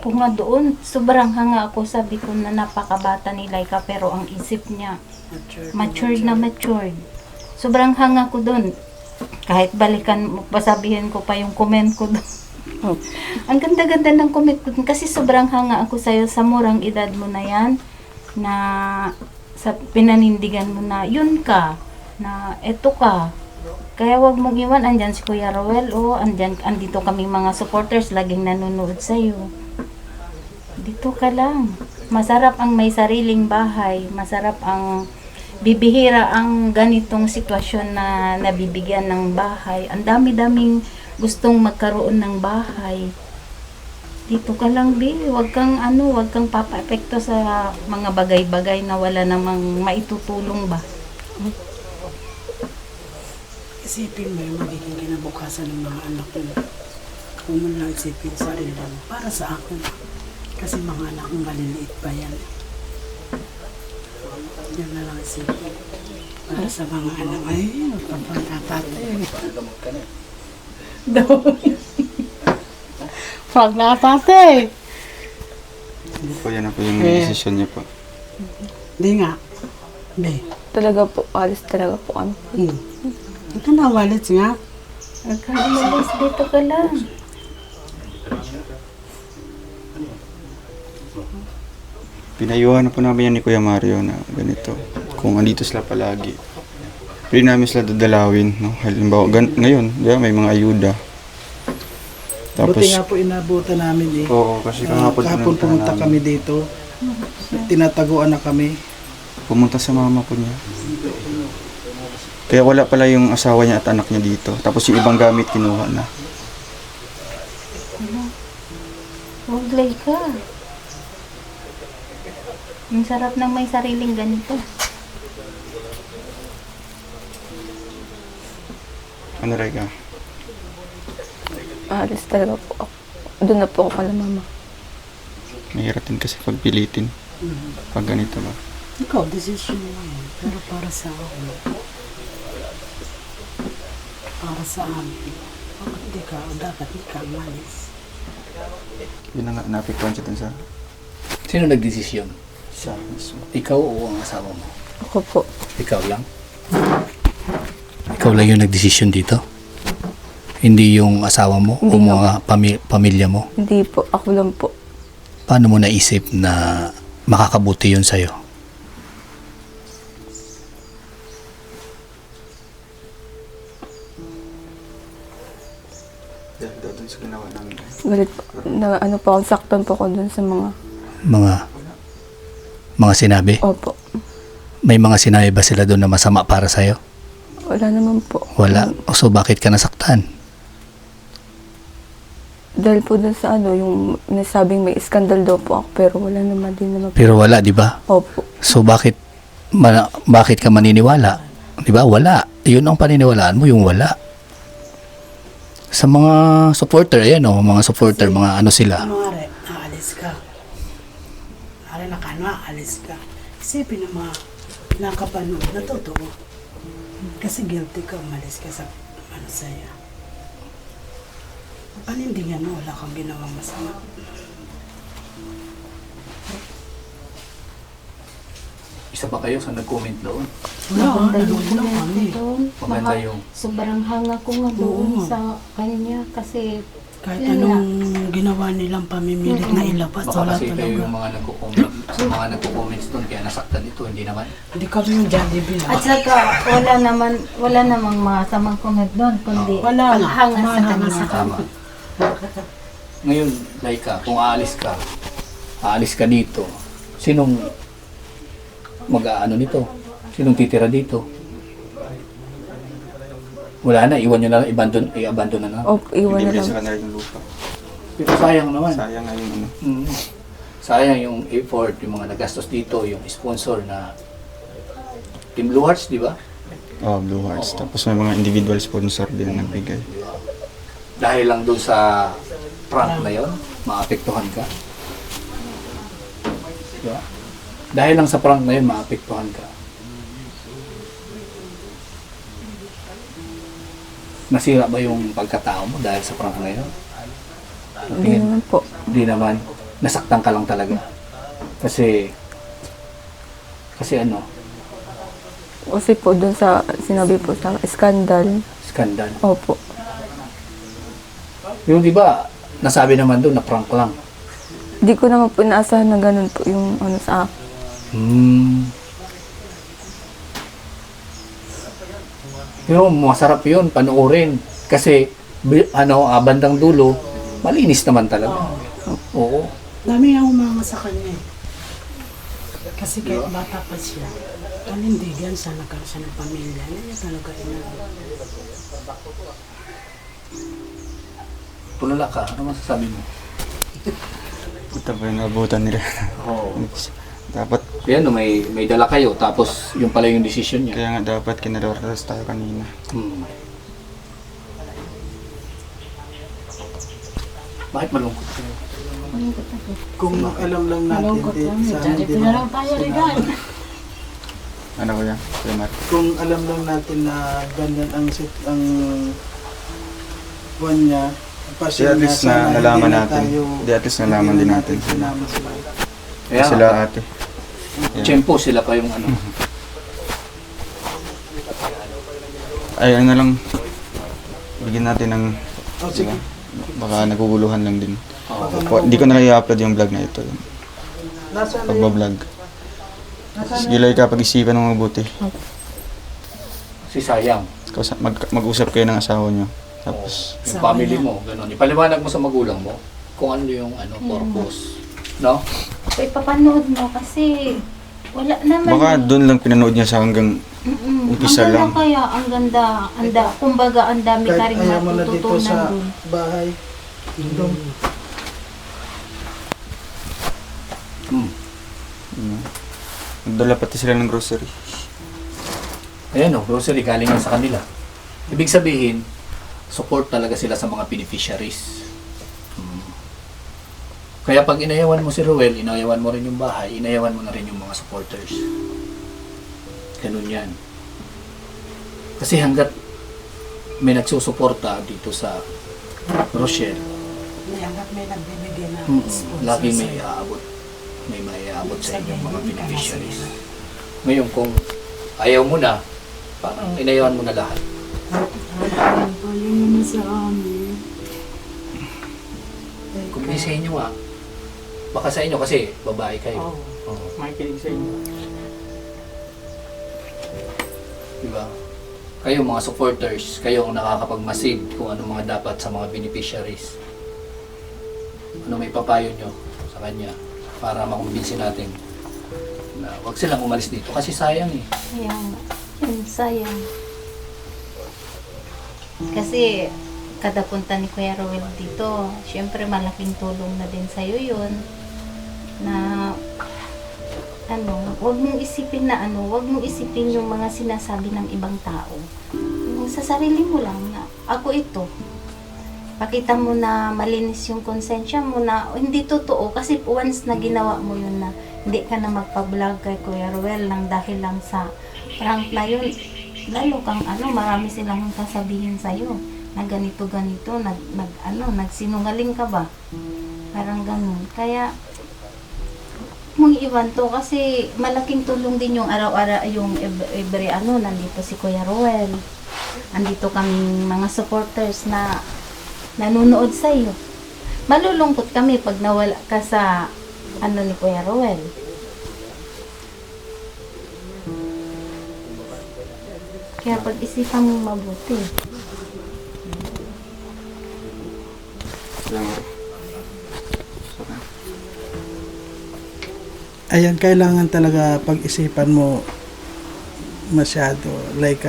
Speaker 4: po nga doon. Sobrang hanga ako. Sabi ko na napakabata ni Laika pero ang isip niya matured na matured. Sobrang hanga ko doon. Kahit balikan, pasabihin ko pa yung comment ko doon. Ang ganda-ganda ng comment ko doon kasi sobrang hanga ako sa'yo sa murang edad mo na yan na sa pinanindigan mo na yun ka, na eto ka. Kaya wag mong iwan, andyan si Kuya Roel, andito kami mga supporters, laging nanonood sa'yo. Dito ka lang. Masarap ang may sariling bahay, masarap ang bibihira ang ganitong sitwasyon na nabibigyan ng bahay. Ang dami-daming gustong magkaroon ng bahay. Dito ka lang, Bi. Wag kang papaepekto sa mga bagay-bagay na wala namang maitutulong ba.
Speaker 5: Isipin mo yung magiging kinabukasan ng mga anak mo. Kung mo lang isipin sarili mo, para sa akin. Kasi mga anak mo maliliit pa yan. Yan na lang isipin. Para sa mga anak, ay, magpapantatate. Pag natate.
Speaker 3: Po, yan na po yung decision niya po.
Speaker 5: Di nga. Be.
Speaker 2: Talaga po, alis talaga po kami.
Speaker 5: Ito na, walit nga.
Speaker 4: Huwag kang umalis, dito ka lang.
Speaker 3: Pinayuhan na po namin yan ni Kuya Mario na ganito. Kung andito sila palagi. Pwede namin sila dadalawin. No? Halimbawa, ngayon, di ba, may mga ayuda. Tapos,
Speaker 1: Buti nga po inabutan namin eh.
Speaker 3: oo, kasi kahapon
Speaker 1: Kahapon
Speaker 3: pinunta
Speaker 1: pumunta
Speaker 3: namin.
Speaker 1: kami dito. Tinataguan na kami.
Speaker 3: Pumunta sa mama po niya. Kaya wala pala yung asawa niya at anak niya dito. Tapos yung ibang gamit kinuha na.
Speaker 4: Huwag ka. Ang sarap ng may sariling ganito.
Speaker 3: Ano, Rega?
Speaker 2: Alis talaga po ako. Doon na po ako kala mama.
Speaker 3: Mahirap din kasi pagpilitin. Pag ganito ba?
Speaker 5: Ikaw, decision mo yan. Pero para sa akin, para sa amin, bakit di ka, o dapat di ka umalis?
Speaker 3: Yun na nga, naapektuhan siya dun sa...
Speaker 7: Sino nagdesisyon?
Speaker 3: Siya mismo.
Speaker 7: Ikaw o ang asawa mo?
Speaker 2: Ako po.
Speaker 7: Ikaw lang? Ikaw lang yung nagdesisyon dito? Hindi yung asawa mo o
Speaker 2: Hindi
Speaker 7: mga pamilya mo?
Speaker 2: Hindi po, ako lang po.
Speaker 7: Paano mo naisip na makakabuti yun sa'yo?
Speaker 3: Dahil daw dun sa ginawa namin.
Speaker 2: Galit po. Na, ano po, saktan po ako doon sa mga...
Speaker 7: Mga sinabi?
Speaker 2: Opo.
Speaker 7: May mga sinabi ba sila doon na masama para sa'yo?
Speaker 2: Wala naman po.
Speaker 7: Wala. O so bakit ka nasaktan?
Speaker 2: Dahil po doon sa ano, yung nasabing may iskandal daw po ako, pero wala naman din naman po.
Speaker 7: Pero wala, di ba?
Speaker 2: Opo.
Speaker 7: So bakit ka maniniwala? Di ba? Wala. Yun ang paniniwalaan mo, yung wala. Sa mga supporter, ayan o, mga supporter, mga ano sila.
Speaker 5: Ano nga rin, aalis ka. Ari na ka na, aalis ka. Isipin ng mga nakapanood na totoo. Kasi guilty ka, umalis ka sa ano sa'yo. Panindigan mo, wala kang ginawang masama.
Speaker 7: Isa pa kayo sa nag-comment doon.
Speaker 5: Wala,
Speaker 4: Maganda yung
Speaker 5: nanood lang
Speaker 4: comment
Speaker 5: kami.
Speaker 4: ko doon.
Speaker 7: Maganda yung...
Speaker 4: Sobrang hanga ko nga doon
Speaker 5: Oo.
Speaker 4: sa kanya kasi
Speaker 5: Kahit
Speaker 4: Yun
Speaker 5: anong ginawa nilang pamimilit na ilabas,
Speaker 7: Baka
Speaker 5: wala
Speaker 7: kasi kayo
Speaker 5: talaga.
Speaker 7: yung mga nagko-comments doon kaya nasaktan ito, hindi naman.
Speaker 5: Hindi kami yung Jollibee
Speaker 4: at
Speaker 5: lang.
Speaker 4: saka wala namang masamang comment doon kundi
Speaker 5: Wala
Speaker 4: ang
Speaker 5: nga.
Speaker 4: hanga sa
Speaker 5: Mahanga
Speaker 4: kanya.
Speaker 5: sa
Speaker 7: Tama. Ngayon, Laika, kung aalis ka dito, sinong mag-aano nito? Sinong titira dito? Wala na, iwan nyo na lang, i-abandon na lang.
Speaker 2: Opo, iwan na
Speaker 3: Hindi
Speaker 2: lang.
Speaker 3: sa kanila yung lupa.
Speaker 7: Pero sayang naman.
Speaker 3: Sayang nga yung ano.
Speaker 7: Sayang yung effort, yung mga nagastos dito, yung sponsor na Team Blue Hearts, di ba?
Speaker 3: Oh, Blue Hearts. Tapos may mga individual sponsor din na nagbigay.
Speaker 7: Dahil lang doon sa prank na yon, maapektuhan ka. Diba? Dahil lang sa prank na yun, maapektuhan ka. Nasira ba yung pagkatao mo dahil sa prank na yun?
Speaker 2: Hindi naman po.
Speaker 7: Hindi naman. nasaktan ka lang talaga. Kasi ano,
Speaker 2: Kasi po dun sa sinabi po sa skandal.
Speaker 7: skandal.
Speaker 2: Opo.
Speaker 7: Yung di ba, nasabi naman doon na prank lang.
Speaker 2: Di ko naman po inaasahan na ganun po yung ano sa akin.
Speaker 7: Pero masarap yun, panoorin. Kasi, bandang dulo, malinis naman talaga. Oo.
Speaker 5: Dami nga umanga sa kanya eh. Kasi kahit bata pa siya, panindigan siya, nagkaroon siya ng pamilya. Yan niya talaga
Speaker 7: Tulala ka, ano masasabi mo?
Speaker 3: Ito po yung abutan nila.
Speaker 7: Oo.
Speaker 3: Dapat,
Speaker 7: Kaya may dala kayo, tapos yung pala yung decision niya.
Speaker 3: kaya nga dapat kinalortas tayo kanina.
Speaker 7: Bakit malungkot kayo?
Speaker 1: Kung alam lang natin, sana di
Speaker 5: Pinaraw tayo, Regan.
Speaker 3: Ano ko yan? Kuya Mar.
Speaker 1: kung alam lang natin na ganyan ang buwan niya,
Speaker 3: Di at least na nalaman natin. Di at least nalaman din natin.
Speaker 1: Sinama sila.
Speaker 7: Kaya
Speaker 3: Sila ate.
Speaker 7: Tiyempo sila pa yung ano.
Speaker 3: Ay, ano lang. Bigyan natin ng,
Speaker 1: Oh, sige.
Speaker 3: baka naguguluhan lang din.
Speaker 7: Oo.
Speaker 3: Hindi ko na i-upload yung vlog na ito.
Speaker 1: Nasaan na yun?
Speaker 3: Pagbablog. Sige lang ka, pag-isipan ng mabuti.
Speaker 7: Si sayang.
Speaker 3: Mag-usap kayo ng asawa nyo. Tapos,
Speaker 7: Yung family mo, gano'n. Ipaliwanag mo sa magulang mo kung ano yung purpose. No?
Speaker 4: So, ipapanood mo kasi wala naman.
Speaker 3: baka doon lang pinanood niya sa hanggang umpisa
Speaker 4: Ang
Speaker 3: lang.
Speaker 4: ganda kaya, ang ganda, kumbaga ang dami ka
Speaker 1: Kahit
Speaker 4: rin
Speaker 1: ayaw mo na dito
Speaker 4: matututunan
Speaker 1: sa
Speaker 4: dun.
Speaker 1: bahay. Doon.
Speaker 3: Nagdala pati sila ng grocery.
Speaker 7: Ayan o, grocery galing yan sa kanila. Ibig sabihin, support talaga sila sa mga beneficiaries. Kaya pag inayawan mo si Ruel, inayawan mo rin yung bahay, inayawan mo na rin yung mga supporters. Ganun yan. Kasi hanggat may nagsusuporta dito sa Rochelle,
Speaker 5: Hanggat may nagbibigay na
Speaker 7: lagi may aabot. May maiaabot sa inyong mga beneficiaries. Ngayon kung ayaw mo na, parang inayawan mo na lahat.
Speaker 5: Ayun naman sa amin.
Speaker 7: Kung di sa inyo baka sa inyo kasi babae kayo. Oo.
Speaker 3: Makikinig sa inyo.
Speaker 7: Diba? Kayo mga supporters, kayo ang nakakapagmasid kung ano mga dapat sa mga beneficiaries. Ano may papayo nyo sa kanya para makumbinsin natin na wag silang umalis dito kasi sayang eh.
Speaker 4: Sayang. Yun, sayang. Kasi kada punta ni Kuya Rowel dito, syempre malaking tulong na din sa'yo yun. Na wag mong isipin wag mong isipin yung mga sinasabi ng ibang tao. Yung sa sarili mo lang na ako ito. Pakita mo na malinis yung konsensya mo na hindi totoo kasi once na ginawa mo yun na hindi ka na magpa-vlog kay Kuya Rowel lang dahil lang sa prank na yun, lalo kang marami silang sasabihin sa'yo na ganito nagsinungaling ka ba? Parang ganun. Kaya mong iwan to kasi malaking tulong din yung araw-araw yung every nandito si Kuya Rowel. Andito kaming mga supporters na nanonood sa iyo. Malulungkot kami pag nawala ka sa ni Kuya Rowel. Kaya pag-isipan mo mabuti.
Speaker 1: Ayan, kailangan talaga pag-isipan mo masyado. Like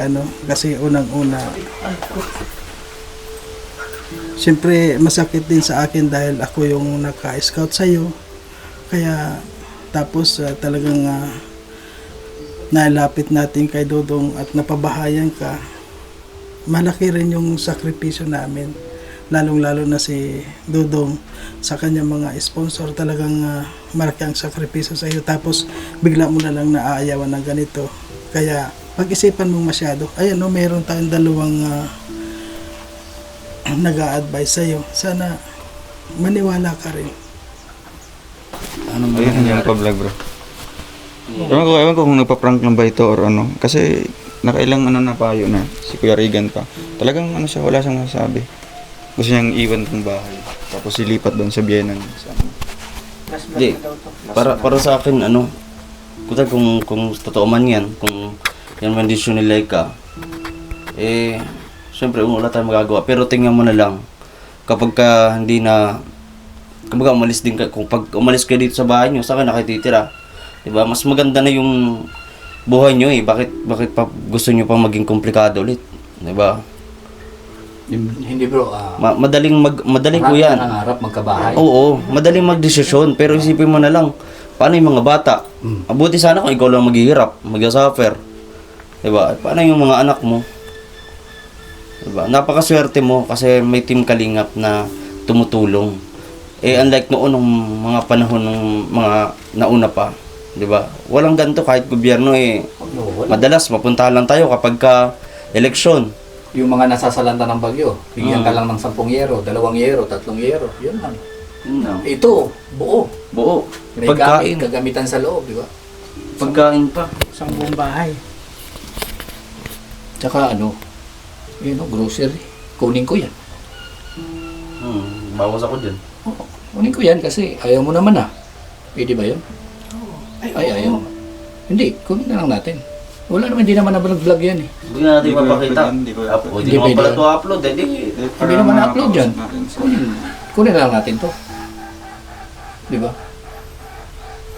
Speaker 1: kasi unang-una, siyempre masakit din sa akin dahil ako yung naka-scout sa'yo. Kaya tapos talagang nalapit natin kay Dodong at napabahayan ka. Malaki rin yung sakripisyo namin. Lalong-lalo na si Dodong sa kanyang mga sponsor, talagang malaki ang sakripisyo sa iyo. Tapos bigla mo na lang naaayawan ng ganito. Kaya pag-isipan mo masyado. Ayan meron tayong dalawang nag-a-advise sa iyo. Sana maniwala ka rin.
Speaker 6: Anong
Speaker 3: Ayun, hindi nagpa-vlog bro. Ewan ko kung nagpa-prank lang ba ito or ano. Kasi nakailang ano na payo na si Kuya Regan pa. Talagang ano siya, wala siyang masasabi. Gusto niyang iwan ng bahay. Tapos silipat doon sa Bienan. Sa,
Speaker 6: Hindi. Para sa akin, ano, kung totoo man yan, kung yan man desisyon ni Laika, syempre, wala tayong magagawa. Pero tingnan mo na lang, kapag ka hindi na, kumbaga umalis din ka, kung pag umalis kayo dito sa bahay nyo, saan ka nakititira? Diba? Mas maganda na yung buhay nyo eh. Bakit pa gusto nyo pang maging komplikado ulit? Diba?
Speaker 7: Hindi bro,
Speaker 6: Madaling ko yan.
Speaker 7: nangarap magkabahay.
Speaker 6: Oo, madaling magdesisyon. Pero isipin mo na lang, paano yung mga bata? Mabuti sana kung ikaw lang maghihirap, mag-suffer. Diba? Paano yung mga anak mo? Diba? Napakaswerte mo kasi may team Kalingap na tumutulong. Unlike noon, ng mga panahon ng mga nauna pa. Diba? Walang ganito kahit gobyerno madalas mapuntahan lang tayo kapag ka eleksyon.
Speaker 7: Yung mga nasasalanta ng bagyo, bigyan ka lang ng 10 yero, 2 yero, 3 yero, yun lang. Ito, buo. May
Speaker 6: Pagkain.
Speaker 7: gamit, kagamitan sa loob, di ba?
Speaker 6: Pagkain pa.
Speaker 1: Isang buong bahay.
Speaker 7: Tsaka grocery. Kunin ko yan.
Speaker 6: Bawas ako dyan.
Speaker 7: Oo, kunin ko yan kasi ayaw mo naman Pwede ba yun? Ay, ayaw. Hindi, kunin na lang natin. Wala naman, hindi naman na-vlog yan
Speaker 6: Hindi na natin mapakita.
Speaker 3: Hindi ko
Speaker 6: Hindi naman pala ito upload.
Speaker 7: Hindi naman na-upload yan. Kunin na lang natin to. Di ba?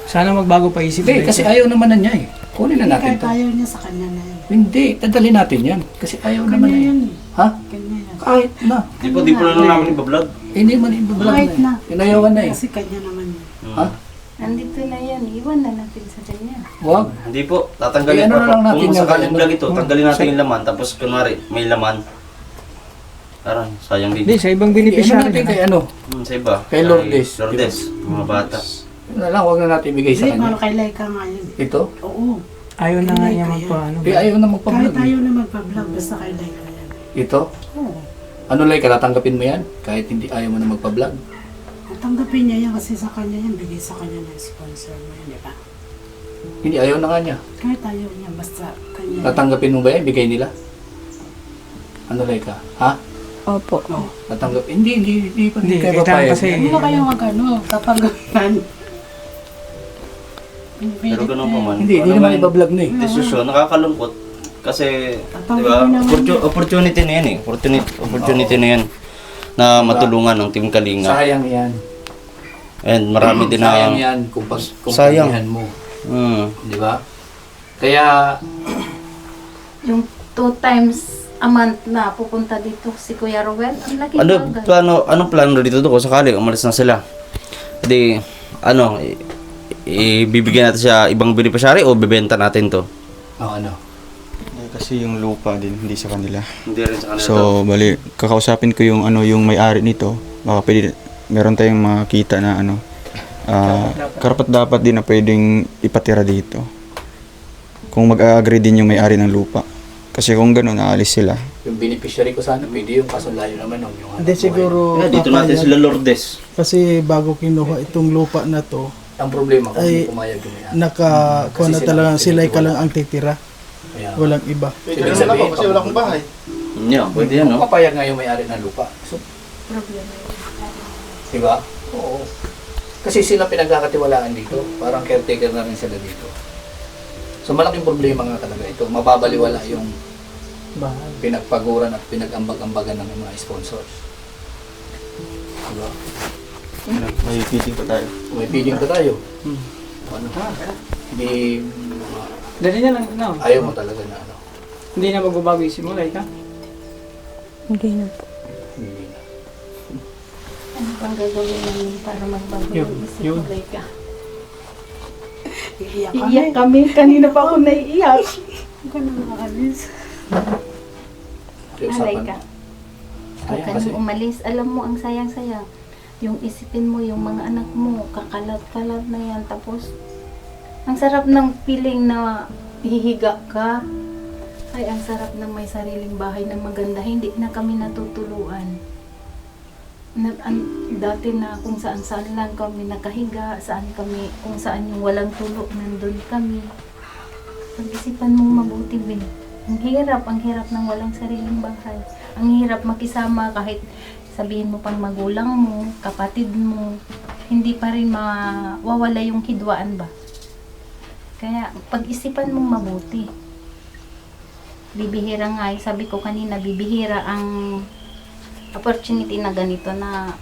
Speaker 1: Sana magbago pa isip.
Speaker 7: Hindi, kasi ayaw naman na niya Kunin na natin
Speaker 5: Kahit
Speaker 7: to.
Speaker 5: ayaw niya sa kanya na yun.
Speaker 7: Hindi, dadalhin natin yan. Kasi ayaw naman
Speaker 5: Kanya
Speaker 7: na
Speaker 5: yan
Speaker 7: Ha?
Speaker 5: Kanya yan.
Speaker 7: Kahit na.
Speaker 6: Di po na lang namin ibablog.
Speaker 7: Hindi man ibablog
Speaker 5: Kahit
Speaker 7: na.
Speaker 5: na.
Speaker 7: Inayawan na
Speaker 5: Kasi kanya naman yun.
Speaker 7: Ha?
Speaker 4: Nandito na yan, iwan na natin sa kanya.
Speaker 7: Wag.
Speaker 6: Hindi po, tatanggalin
Speaker 7: Ano na lang natin
Speaker 6: Kung
Speaker 7: yung
Speaker 6: sakaling
Speaker 7: ano.
Speaker 6: vlog ito, tanggalin natin yung laman. Tapos kunwari, may laman. Aray, sayang din.
Speaker 1: Hindi, sa ibang
Speaker 7: Ano
Speaker 1: beneficiary
Speaker 7: natin
Speaker 1: na.
Speaker 7: kay
Speaker 6: Sa iba.
Speaker 7: Kay Lourdes.
Speaker 6: Lourdes, mga bata.
Speaker 7: Yun na lang, huwag na natin ibigay sa
Speaker 5: Hindi,
Speaker 7: kanya.
Speaker 5: para kay Laika nga yun.
Speaker 7: Ito?
Speaker 5: Oo.
Speaker 1: Ayaw na nga niya
Speaker 5: Kaya-
Speaker 1: magpaano.
Speaker 7: Ayaw na
Speaker 5: Kahit
Speaker 7: magpa-vlog.
Speaker 5: ayaw na magpa-vlog, basta kay Laika yan.
Speaker 7: Ito?
Speaker 5: Oo.
Speaker 7: Ano like, tatanggapin mo yan? Kahit hindi ayaw mo na magpa-vlog?
Speaker 5: Tanggapin niya yan kasi sa kanya yan, bigay sa kanya ng sponsor mo yan, di ba?
Speaker 7: Hindi, ayaw na nga niya.
Speaker 5: Kahit ayaw niya, basta kanya.
Speaker 7: Tatanggapin mo ba yan? Bigay nila? Ano like Ha?
Speaker 2: Opo.
Speaker 7: Tatanggap? Hindi pa
Speaker 1: Hindi,
Speaker 7: kayo
Speaker 1: kailangan
Speaker 7: papayag.
Speaker 1: kasi-
Speaker 5: Hindi ba kayo magano, tatanggapin?
Speaker 6: Pero ganun pa man.
Speaker 7: Hindi naman iba-vlog na
Speaker 6: Desisyon, nakakalungkot. Kasi, di
Speaker 5: Tatanggapin
Speaker 6: ba,
Speaker 5: naman
Speaker 6: opportunity na yan Opportunity na yan na matulungan ng Team Kalingap.
Speaker 7: Sayang yan.
Speaker 6: And marami din
Speaker 7: Sayang
Speaker 6: na...
Speaker 7: yan kung
Speaker 6: Sayang.
Speaker 7: pagbihan mo.
Speaker 6: Hmm.
Speaker 7: Di ba? Kaya,
Speaker 4: Yung 2 times a month na pupunta dito si Kuya Rowel, ang laki bagay.
Speaker 6: Anong plano dito kung sakali umalis na sila? Di, ibibigyan natin siya ibang beneficiary o bebenta natin to?
Speaker 3: kasi yung lupa din, hindi sa kanila.
Speaker 6: Hindi rin sa kanila to.
Speaker 3: So, bali, kakausapin ko yung yung may-ari nito. Baka pwede, meron tayong makita na karapat dapat din na pwedeng ipatira dito. Kung mag-agree din yung may-ari ng lupa. Kasi kung gano'n, aalis sila.
Speaker 7: yung beneficiary ko sana, pwede yung kaso layo naman yung
Speaker 1: Hindi siguro
Speaker 6: Dito natin sila Lourdes.
Speaker 1: kasi bago kinuha itong lupa na to,
Speaker 7: Ang problema kung
Speaker 1: Ay,
Speaker 7: hindi pumayag yung may-ari.
Speaker 1: nakakuha na
Speaker 7: Kasi
Speaker 1: talaga
Speaker 7: sila-
Speaker 1: sila ka lang ang titira.
Speaker 7: Kaya,
Speaker 1: Walang iba.
Speaker 7: ibig sabihin,
Speaker 8: kasi wala akong bahay.
Speaker 6: Yeah, pwede yan, no?
Speaker 7: papayag nga yung may-ari ng lupa. So,
Speaker 4: Problema yun.
Speaker 7: di ba? Oo. Kasi sila pinagkakatiwalaan dito. Parang caretaker na rin sila dito. So malaking problema nga talaga ito. Mababaliwala yung
Speaker 1: Bahay.
Speaker 7: pinagpaguran at pinag-ambag-ambagan ng mga sponsors. Diba?
Speaker 3: May meeting pa tayo.
Speaker 7: May feeling pa tayo. Ano? Hindi,
Speaker 1: Dali na lang, no?
Speaker 7: ayaw mo talaga na ano.
Speaker 1: Hindi na magbabago isip mo, like, ha?
Speaker 2: Hindi na po.
Speaker 7: Hindi na.
Speaker 4: Ano bang gagawin namin para magbago
Speaker 1: Yun,
Speaker 4: yung isip
Speaker 1: yun.
Speaker 4: ko, Laika?
Speaker 5: Iiyak kami.
Speaker 4: Iiyak kami. Kanina pa ako naiiyak.
Speaker 5: Huwag ka na makaalis.
Speaker 7: Yung usapan.
Speaker 4: Laika. Huwag
Speaker 7: Sayang
Speaker 4: ka
Speaker 7: kasi.
Speaker 4: nang umalis. Alam mo, ang sayang-sayang. Yung isipin mo, yung mga anak mo, kakalat-kalat na yan. Tapos, ang sarap ng feeling na hihiga ka. Ay, ang sarap ng may sariling bahay na maganda. Hindi na kami natutuluan. dati na kung saan lang kami nakahiga, kung saan yung walang tulo, nandun kami. Pag-isipan mong mabuti, Ben. Ang hirap ng walang sariling bahay. Ang hirap makisama kahit sabihin mo pang magulang mo, kapatid mo, hindi pa rin mawawala yung hidwaan ba? Kaya pag-isipan mong mabuti. Bibihira nga, sabi ko kanina, bibihira ang opportunity na ganito na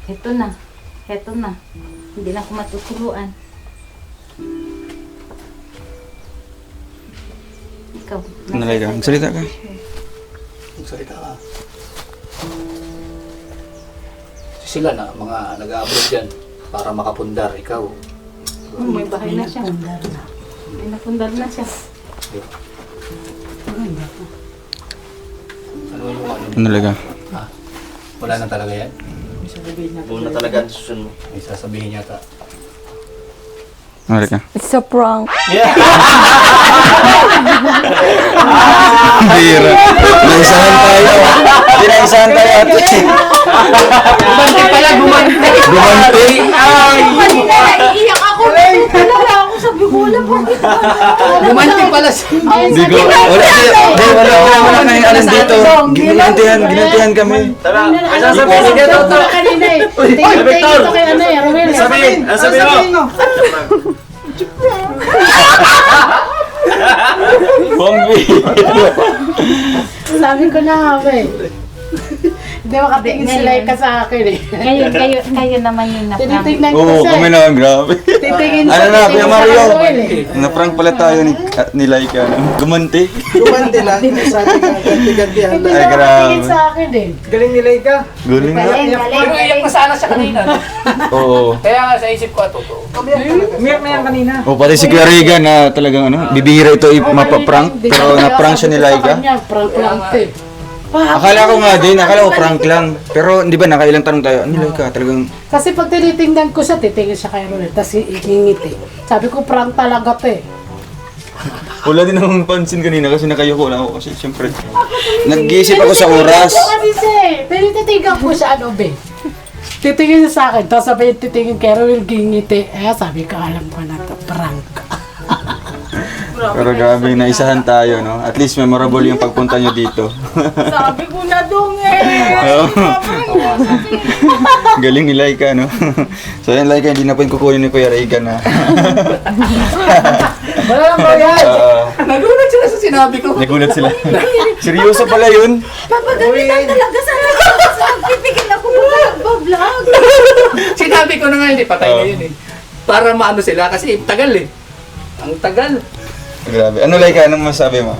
Speaker 4: heto na, hindi na ako matutuluan. Ikaw,
Speaker 3: Nalay ka. Salita ka.
Speaker 7: Magsalita ka. Sila na, mga nag-abroad dyan para makapundar. Ikaw.
Speaker 4: may bahay na siya.
Speaker 5: Pundar na.
Speaker 4: May napundar na siya.
Speaker 5: Maganda po.
Speaker 7: Ano yung ano?
Speaker 3: Nalay ka.
Speaker 7: Ha? Wala na talaga yan?
Speaker 6: Buo na talaga ang susunod.
Speaker 7: May sasabihin yata.
Speaker 3: Nalay ka.
Speaker 2: It's a prank.
Speaker 3: Bira. Pinaisahan tayo. Pinaisahan tayo ate.
Speaker 7: Gumanti pala, gumanti!
Speaker 3: Gumanti.
Speaker 4: Kanina naiiyak ako. Wala ako, sabi ko, wala po.
Speaker 7: Gumanti pala siya!
Speaker 3: Hindi ko. Wala na yung alam dito. Ginantihan kami.
Speaker 6: Tara, may sasabihin niya to.
Speaker 5: Kanina eh. Tingin ito kay ano eh, Romel.
Speaker 6: Sabihin mo.
Speaker 3: Bombi.
Speaker 5: Sabi ko na nga ba eh. Hindi makatingin si Laika sa akin eh.
Speaker 4: Kayo naman yung naprank.
Speaker 5: Tinitignan ko
Speaker 3: Oo,
Speaker 5: siya
Speaker 3: kami
Speaker 5: eh.
Speaker 3: na. Grabe.
Speaker 5: Titingin
Speaker 3: Ano na, Kuya
Speaker 5: sa
Speaker 3: Mario?
Speaker 5: Romel eh.
Speaker 3: Na-prank pala tayo ni Laika. Gumanti.
Speaker 1: Gumanti lang, sabi ka, ganti-gantihan
Speaker 5: Hindi
Speaker 1: lang.
Speaker 3: Ay,
Speaker 5: na
Speaker 3: grabe.
Speaker 5: makatingin sa akin eh.
Speaker 1: Galing ni Laika.
Speaker 3: Galing nga.
Speaker 7: Pero iyak na sana siya kanina.
Speaker 3: Oo.
Speaker 7: Kaya nga sa isip ko, totoo.
Speaker 1: Umiyak na yan kanina.
Speaker 3: O pati si Kuya Regan na talagang ano, bibihira ito mapaprank. Pero na-prank siya ni Laika.
Speaker 5: Prank lang ito eh.
Speaker 3: Akala ko nga din, akala ko prank lang. Pero hindi ba nakailang tanong tayo, ano Laika, talagang
Speaker 5: Kasi pag tinitingnan ko siya, titingin siya kay Romel. Tapos ingingiti. Sabi ko, prank talaga to eh.
Speaker 3: wala din akong pansin kanina kasi nakayuko lang ako kasi syempre nag-iisip ako sa oras.
Speaker 5: Ito kasi siya eh. Tinitigan ko siya, ano be? Titingin siya sa akin. Tapos sabi niya, titingin kay Romel, gingiti. Eh, sabi ko, alam ko na to, prank.
Speaker 3: Pero grabe, naisahan tayo, no? At least memorable yung pagpunta nyo dito.
Speaker 4: Sabi ko na dong eh.
Speaker 3: Oo. Galing ni Laika, no? So yan, Laika, hindi na po yung kukunin ni Kuya Regan, ha?
Speaker 5: Wala lang ba yan?
Speaker 7: Nagulat sila sa sinabi ko.
Speaker 3: Nagulat sila. Seryoso pala yun?
Speaker 4: Papagalitan talaga sa nagpipigil ako mag-vlog.
Speaker 7: Sinabi ko na nga, hindi patay na yun eh. Para maano sila kasi tagal eh. Ang tagal.
Speaker 3: Grabe. Ano, Laika, anong masabi mo?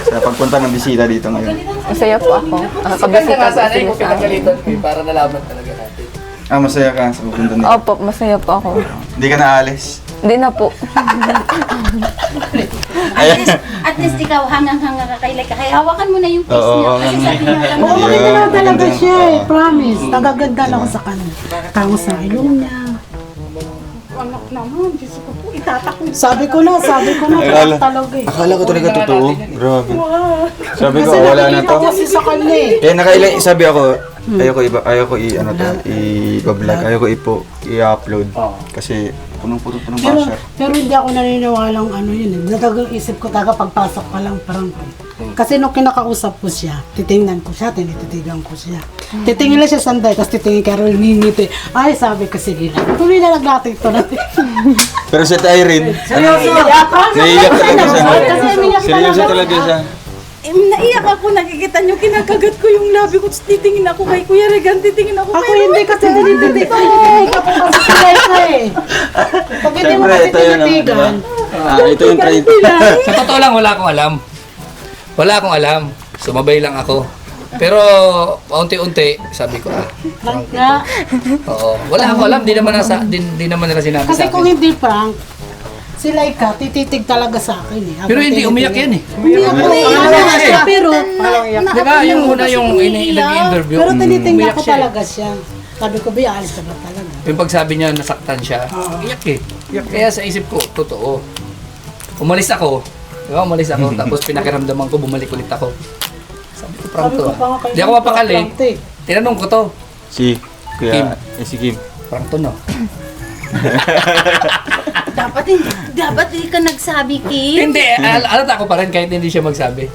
Speaker 3: Sa pagpunta ng bisita dito ngayon.
Speaker 2: Masaya po ako.
Speaker 7: Maganda
Speaker 2: Nakakabisita
Speaker 7: nga
Speaker 2: po
Speaker 7: sana yung
Speaker 2: sila sa akin.
Speaker 7: pinagalitan ko eh, para nalaman talaga natin.
Speaker 3: Ah, masaya ka sa pagpunta nito.
Speaker 2: Opo, masaya po ako.
Speaker 3: Hindi ka naalis.
Speaker 2: Hindi na po.
Speaker 4: At least ikaw, hangang-hanga ka kay Laika. Kaya hawakan mo na yung face
Speaker 3: Oo,
Speaker 4: niya.
Speaker 3: oo,
Speaker 4: Kasi
Speaker 3: nga.
Speaker 4: sabi niya lang,
Speaker 5: Oo,
Speaker 3: Yeah,
Speaker 5: maganda na talaga
Speaker 3: maganda.
Speaker 5: siya eh. Promise. Nagaganda lang ako sa kanya. Tango sa ilong niya.
Speaker 4: anak naman, Diyos ko po, itatakbo.
Speaker 5: Sabi ko na,
Speaker 3: Akala-
Speaker 5: talaga eh.
Speaker 3: Akala ko talaga totoo. Grabe. Sabi ko,
Speaker 5: Kasi
Speaker 3: wala na
Speaker 5: nakikita
Speaker 3: to.
Speaker 5: ko kasi sa kanya eh.
Speaker 3: Kaya nakailang sabi ako, ayoko i-vlog, ayoko i-upload. Kasi punong-punong
Speaker 5: Pero,
Speaker 3: basher.
Speaker 5: pero hindi ako naniniwalang ano yun eh. Natagang isip ko taga pagpasok pa lang parang kasi nung kinakausap ko siya, titingnan ko siya, tinititigan ko siya. Titingin lang siya sanday, tapos titingin kay Roel, ngingiti. Ay, sabi ko, sige lang. Tuloy na lang natin ito natin.
Speaker 3: Pero si Irene, naiiyak talaga siya.
Speaker 5: Kasi umiyak
Speaker 3: Seryoso talaga siya.
Speaker 4: Naiyak ako, nakikita niyo, kinakagat ko yung labi ko, tapos titingin ako kay Kuya Regan, titingin ako
Speaker 5: Ako hindi kasi tinititig ko eh. Kapag kasi silay ka eh. Pag hindi mo
Speaker 3: Siyempre,
Speaker 5: kasi
Speaker 3: ito yun, diba?
Speaker 5: tinitigan.
Speaker 3: Ito yung trade.
Speaker 7: Sa totoo lang, wala akong alam. Wala akong alam. Sumabay lang ako. Pero paunti-unti, sabi ko,
Speaker 5: Prank nga.
Speaker 7: oo. Wala akong alam, di naman nila sinabi
Speaker 5: Kasi
Speaker 7: sa
Speaker 5: kung
Speaker 7: akin.
Speaker 5: hindi prank, si Laika, tititig talaga sa akin eh.
Speaker 7: Pero hindi, umiyak yan eh.
Speaker 5: Umiyak na siya, pero
Speaker 7: Di ba, yung una yung nag-interview,
Speaker 5: pero tinitingnan
Speaker 7: umiyak
Speaker 5: ko
Speaker 7: siya eh.
Speaker 5: talaga siya. Sabi ko, ba, alis ka ba talaga?
Speaker 7: Yung pagsabi niya, nasaktan siya, iyak eh. Kaya sa isip ko, totoo. Umalis ako. Di ba, umalis ako, tapos pinakiramdaman ko, bumalik ulit ako. Sabi ko, prank
Speaker 5: Sabi
Speaker 7: to
Speaker 5: ko pa nga
Speaker 7: ah.
Speaker 5: kayo,
Speaker 7: Di ako mapakali.
Speaker 5: prank to eh.
Speaker 7: Tinanong ko to.
Speaker 3: Si Kuya, si Kim.
Speaker 7: Prank to, no?
Speaker 4: Dapat hindi ka nagsabi, Kim.
Speaker 7: Hindi, alata ako pa rin kahit hindi siya magsabi.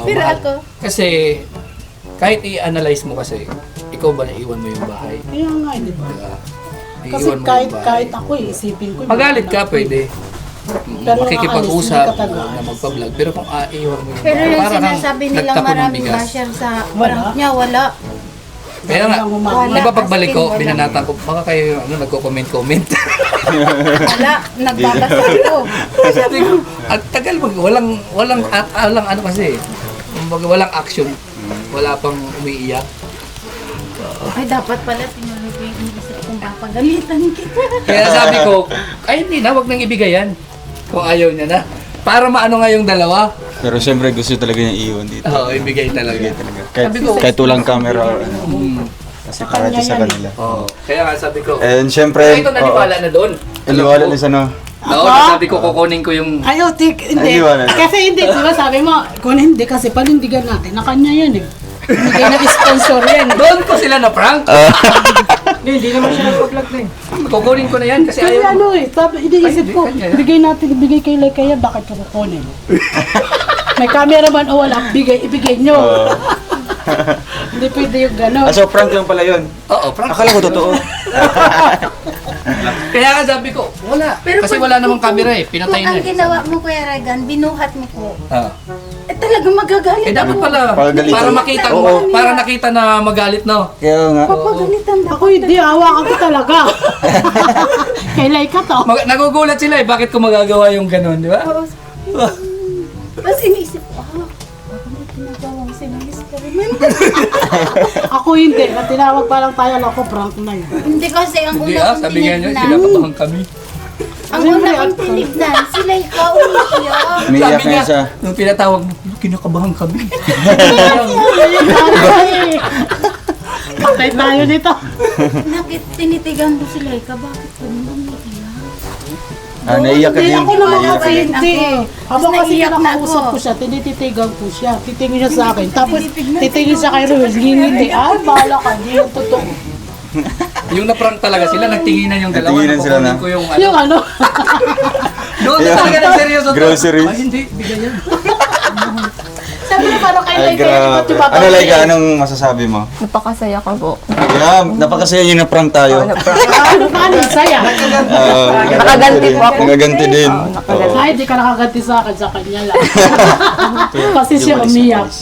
Speaker 4: Pero
Speaker 7: mahal.
Speaker 4: ako,
Speaker 7: Kasi, kahit i-analyze mo kasi, ikaw ba naiwan mo yung bahay?
Speaker 5: Kaya nga, di ba?
Speaker 7: Diba?
Speaker 5: Kasi
Speaker 7: Naiwan mo
Speaker 5: kahit,
Speaker 7: yung bahay.
Speaker 5: kahit ako isipin ko.
Speaker 7: Magalit ka, pwede.
Speaker 5: Pero
Speaker 7: Makikipag-usap
Speaker 5: aalis, hindi ka tagaan.
Speaker 7: na magpa-vlog. Pero kung iwan mo yung
Speaker 4: pero
Speaker 7: bahay,
Speaker 4: yung
Speaker 7: para kang
Speaker 4: sinasabi nilang
Speaker 7: nagtapon ng
Speaker 4: maraming
Speaker 7: bigas.
Speaker 4: basher sa
Speaker 5: Wala.
Speaker 4: prank niya, wala.
Speaker 7: Kaya nga,
Speaker 4: Wala.
Speaker 7: di ba pagbalik ko,
Speaker 4: As in, wala.
Speaker 7: binanatan ko, baka kayo nagko-comment-comment.
Speaker 4: Wala, nagbabasa ko.
Speaker 7: Sabi ko, at tagal walang ano kasi, kumbaga walang action. Wala pang umiiyak.
Speaker 4: Ay, dapat pala tinuloy ko yung isip kong papagalitan kita.
Speaker 7: Kaya sabi ko, ay hindi na, wag nang ibigay yan. Kung ayaw niya na. Para maano nga yung dalawa.
Speaker 3: Pero siyempre gusto talaga niya iwan dito.
Speaker 7: Oo, ibigay talaga.
Speaker 3: Kahit,
Speaker 7: Sabi ko,
Speaker 3: kahit walang camera or ano.
Speaker 7: Mm.
Speaker 3: Kasi para ito sa kanila.
Speaker 7: Oo. Kaya nga sabi ko,
Speaker 3: And siyempre,
Speaker 7: kaya ito naniwala na doon.
Speaker 3: naniwala na sa ano.
Speaker 7: Oo, sabi ko kukunin ko yung
Speaker 5: Ayaw, hindi.
Speaker 3: Ay, wala.
Speaker 5: Kasi hindi, di ba sabi mo, kung hindi kasi panindigan natin, na kanya yan eh. Hindi kayo nag-sponsor yan.
Speaker 7: doon ko sila na prank.
Speaker 5: Hindi naman siya nag-vlog na eh.
Speaker 7: Kukunin ko na yan kasi
Speaker 5: Kasi
Speaker 7: ayaw.
Speaker 5: ano eh, sabi, iniisip
Speaker 7: Ay,
Speaker 5: ko,
Speaker 7: hindi, kanya.
Speaker 5: bigay natin, bigay kay Lekaya, bakit ka kukunin? May camera man o wala, ibigay nyo. Hindi pwede yung gano'n.
Speaker 3: Ah, so prank lang pala yun.
Speaker 7: Oo, prank.
Speaker 3: Akala ko totoo.
Speaker 7: Kaya nga sabi ko, wala. Kasi
Speaker 4: pag-
Speaker 7: wala namang camera eh, pinatay
Speaker 4: Kung
Speaker 7: na
Speaker 4: ang
Speaker 7: eh.
Speaker 4: ginawa mo, Kuya Regan, binuhat mo ko,
Speaker 7: Ah.
Speaker 4: talagang magagalit
Speaker 7: Eh dapat
Speaker 4: ako.
Speaker 7: pala,
Speaker 3: Pagalitan.
Speaker 7: para makita mo,
Speaker 3: Oo.
Speaker 7: para nakita na magalit no.
Speaker 3: Kaya nga.
Speaker 4: Papagalitan ako.
Speaker 5: Ako hindi, hawakan ko talaga. Kay Laika to.
Speaker 7: Nagugulat sila eh, bakit ko magagawa yung ganun, di ba?
Speaker 4: Tapos iniisip ko, baka may ginagawang experiment.
Speaker 5: Ako hindi, tinawag pa lang tayo, ako prank na yun.
Speaker 4: Hindi kasi ang
Speaker 7: Hindi
Speaker 4: una kong
Speaker 7: sabi nga nyo,
Speaker 4: tinignan,
Speaker 7: kinakabahan kami.
Speaker 4: ang una kong tinignan, sila ikaw umiiyak.
Speaker 3: Umiiyak
Speaker 7: Sabi
Speaker 3: na
Speaker 7: niya,
Speaker 3: isa.
Speaker 7: nung pinatawag mo, kinakabahan kami.
Speaker 5: Patay tayo nito.
Speaker 4: Tinitigan ko sila ikaw, bakit ka naman umiiyak?
Speaker 3: Ah, naiyak ka
Speaker 5: Hindi
Speaker 3: din.
Speaker 5: ako naman
Speaker 3: Naiyak ka
Speaker 5: kasi
Speaker 3: din.
Speaker 5: hindi eh. Habang kasi
Speaker 4: naiyak na
Speaker 5: nakausap
Speaker 4: ako.
Speaker 5: ko siya, tinititigan ko siya. Titingin siya sa akin. Tapos titingin siya kay Ruel. Ngingindi. Ay, bahala ka. Hindi yung totoo.
Speaker 7: Yung na-prank talaga sila, nagtinginan yung dalawa.
Speaker 3: Nagtinginan sila na.
Speaker 7: Kukunin ko yung ano.
Speaker 5: Yung ano.
Speaker 7: Doon na talaga nagseryoso to.
Speaker 3: Groceries.
Speaker 7: Ay hindi, bigay yan.
Speaker 5: Sabi niya parang kay
Speaker 3: Ay,
Speaker 5: Laika.
Speaker 3: grabe. Ano like, anong masasabi mo?
Speaker 2: Napakasaya ko po.
Speaker 3: Yeah, napakasaya yung na-prank tayo.
Speaker 5: Ano ka? Ano? Saya.
Speaker 2: Nakaganti po ako.
Speaker 3: Nakaganti din.
Speaker 2: Oo, nakaganti.
Speaker 5: Ay, di ka nakaganti sa akin. Sa kanya lang. Kasi siya umiyak.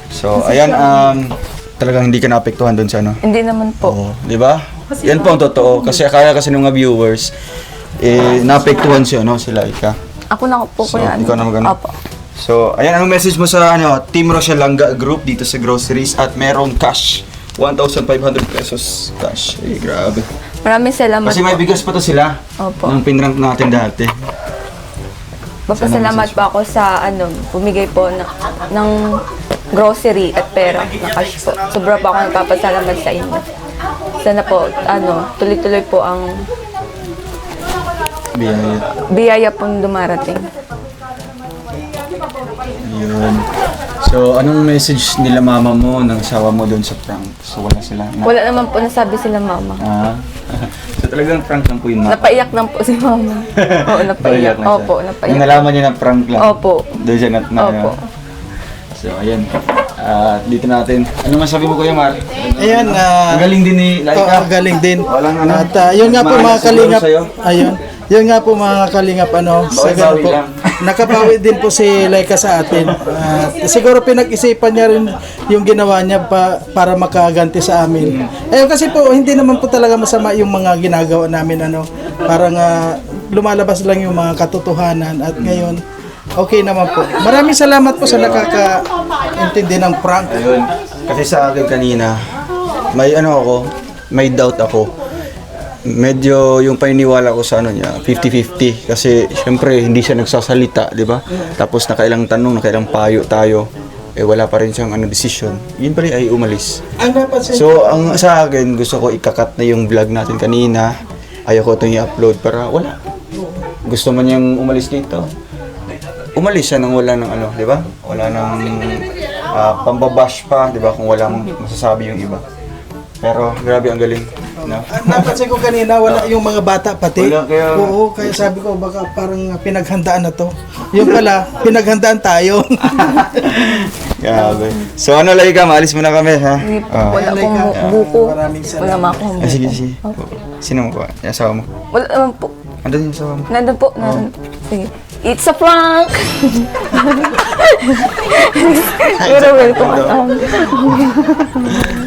Speaker 3: So, ayan, talagang hindi ka naapektuhan doon sa ano.
Speaker 2: Hindi naman po.
Speaker 3: Oo, di ba? Yan po ang totoo. Kasi akala kasi ng mga viewers, naapektuhan si ano, sila Ika.
Speaker 2: Ako na po
Speaker 3: So,
Speaker 2: kuya.
Speaker 3: ikaw na magano?
Speaker 2: Opo.
Speaker 3: So, ayan ang message mo sa ano, Team Rochelle Langga Group dito sa groceries at merong cash. 1,500 pesos cash. Eh, grabe.
Speaker 2: Maraming salamat
Speaker 3: Kasi may
Speaker 2: po.
Speaker 3: bigas pa to sila.
Speaker 2: Opo.
Speaker 3: Nung pinrank natin dati.
Speaker 2: Papasalamat po ako sa bumigay po ng grocery at pera na cash po. Sobra po ako nagpapasalamat sa inyo. Sana po, tuloy-tuloy po ang
Speaker 3: Biyaya.
Speaker 2: biyaya pong dumarating.
Speaker 3: Yun. So, anong message nila mama mo nang sawa mo doon sa prank? So, wala sila.
Speaker 2: Wala naman po nasabi sila mama.
Speaker 3: Ah. So, talagang prank lang po yun, mama.
Speaker 2: Napaiyak lang po si mama. Oo, napaiyak.
Speaker 3: lang siya.
Speaker 2: Opo,
Speaker 3: Nung
Speaker 2: napaiyak.
Speaker 3: nalaman niya na prank lang.
Speaker 2: Opo.
Speaker 3: Doon siya
Speaker 2: Opo.
Speaker 3: So, ayan. Dito natin. Ano masabi mo, Kuya Mar?
Speaker 1: Ayan,
Speaker 3: Ang galing din ni Laika.
Speaker 1: galing din.
Speaker 3: Walang ano.
Speaker 1: At yun nga po
Speaker 3: Maayos
Speaker 1: mga
Speaker 3: siguro
Speaker 1: kalingap.
Speaker 3: sa'yo.
Speaker 1: Ayun. Yun nga po mga kalingap sa ganun
Speaker 3: Bawi-bawi
Speaker 1: po.
Speaker 3: lang.
Speaker 1: Nakabawi din po si Laika sa atin. Siguro pinag-isipan niya rin yung ginawa niya para makaganti sa amin. Kasi po hindi naman po talaga masama yung mga ginagawa namin Parang lumalabas lang yung mga katotohanan at ngayon okay naman po. Maraming salamat po sa nakaka-intindi ng prank.
Speaker 3: Ayun. Kasi sa akin kanina, may doubt ako. Medyo yung paniniwala ko sa niya, 50-50. Kasi syempre hindi siya nagsasalita, di ba? Tapos nakailang tanong, nakailang payo tayo. Wala pa rin siyang decision. Yun pa rin ay umalis.
Speaker 1: Ang napansin
Speaker 3: So, ang sa akin, gusto ko ikakat na yung vlog natin kanina. Ayoko itong i-upload para wala. Gusto man niyang umalis dito. Umalis siya nang wala ng di ba? Wala nang pambabash pa, di ba, kung walang masasabi yung iba. Pero grabe ang galing. No?
Speaker 1: Napansin ko kanina, wala yung mga bata pati.
Speaker 3: Wala, kaya-
Speaker 1: Oo, kaya sabi ko, baka parang pinaghandaan na to. Yung pala, pinaghandaan tayo.
Speaker 3: Grabe. So ano, Laika, maalis muna kami, ha?
Speaker 2: Hindi po,
Speaker 3: Ah.
Speaker 2: wala akong
Speaker 1: Laika,
Speaker 2: buko.
Speaker 1: maraming
Speaker 2: Wala
Speaker 1: salamat.
Speaker 2: naman akong buko.
Speaker 3: Sige, sige. Sino mo ba? Yung asawa mo?
Speaker 2: Wala naman po.
Speaker 3: Andun yung asawa mo.
Speaker 2: Nandun po. Nandun. Sige. It's a prank! Pero welcome.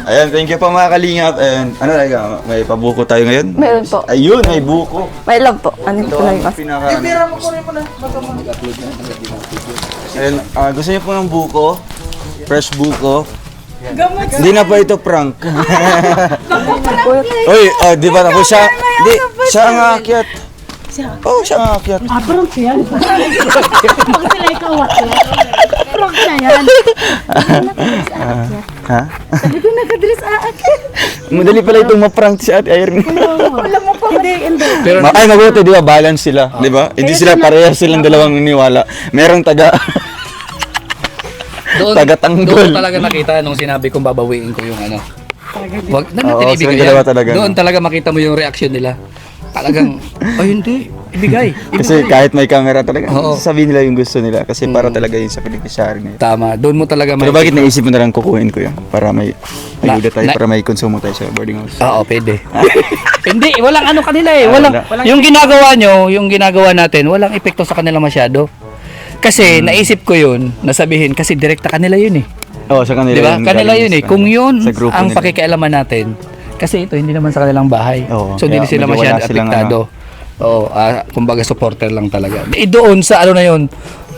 Speaker 3: Ayan, thank you po mga kalingap. And ano, Laika, may pabuko tayo ngayon?
Speaker 2: Meron po.
Speaker 3: Ayun, may buko.
Speaker 2: May love po. Ano po lang yung
Speaker 3: Pinaka,
Speaker 1: Tira mo ko rin mo na. Baka mo.
Speaker 3: Ayun, gusto niyo po ng buko? Fresh buko? Hindi na po ito prank. Uy, di ba tapos siya? Di, siya ang aakyat. Oh, siya ang aakyat.
Speaker 5: Parang siya. Bakit sila ikaw wakla? Parang siya yan.
Speaker 3: Ha?
Speaker 4: Sabi ko nakadress aakit.
Speaker 3: Madali pala itong ma-prank si Ate Irene.
Speaker 4: Wala mo pa. Hindi.
Speaker 3: Ay, mabuti, di ba? Balance sila, di ba? Hindi sila parehas silang dalawang niniwala. Merong
Speaker 7: Doon
Speaker 3: Taga-tanggol.
Speaker 7: talaga nakita nung sinabi kong babawiin ko yung ano. Wag na
Speaker 3: Oo,
Speaker 7: natin
Speaker 3: silang
Speaker 7: ibigay.
Speaker 3: dalawa
Speaker 7: yan.
Speaker 3: talaga,
Speaker 7: Doon
Speaker 3: no?
Speaker 7: talaga makita mo yung reaction nila. Talagang, ay hindi, ibigay.
Speaker 3: Kasi kahit may camera talaga,
Speaker 7: Oo.
Speaker 3: sasabihin nila yung gusto nila. Kasi para talaga yun sa beneficiary na yun.
Speaker 7: Tama, doon mo talaga
Speaker 3: Pero bakit naisip mo na lang kukuhin ko yun? Para may ayuda tayo,
Speaker 7: na-
Speaker 3: para may konsumo tayo sa boarding house.
Speaker 7: Oo, pwede. Hindi, walang ano kanila eh. Walang,
Speaker 3: wala.
Speaker 7: yung ginagawa nyo, yung ginagawa natin, walang epekto sa kanila masyado. Kasi naisip ko yun, nasabihin, kasi direkta kanila yun eh.
Speaker 3: Oo, sa kanila
Speaker 7: Di ba?
Speaker 3: yung
Speaker 7: Kanila
Speaker 3: galing
Speaker 7: yun eh.
Speaker 3: sa-
Speaker 7: Kung yun
Speaker 3: sa grupo
Speaker 7: ang
Speaker 3: nila.
Speaker 7: pakikialaman natin, kasi ito hindi naman sa kanilang bahay.
Speaker 3: Oo,
Speaker 7: So hindi
Speaker 3: kaya
Speaker 7: sila
Speaker 3: medyo wala
Speaker 7: masyado
Speaker 3: silang
Speaker 7: apektado. Oo, kumbaga supporter lang talaga. Doon sa ano na yun,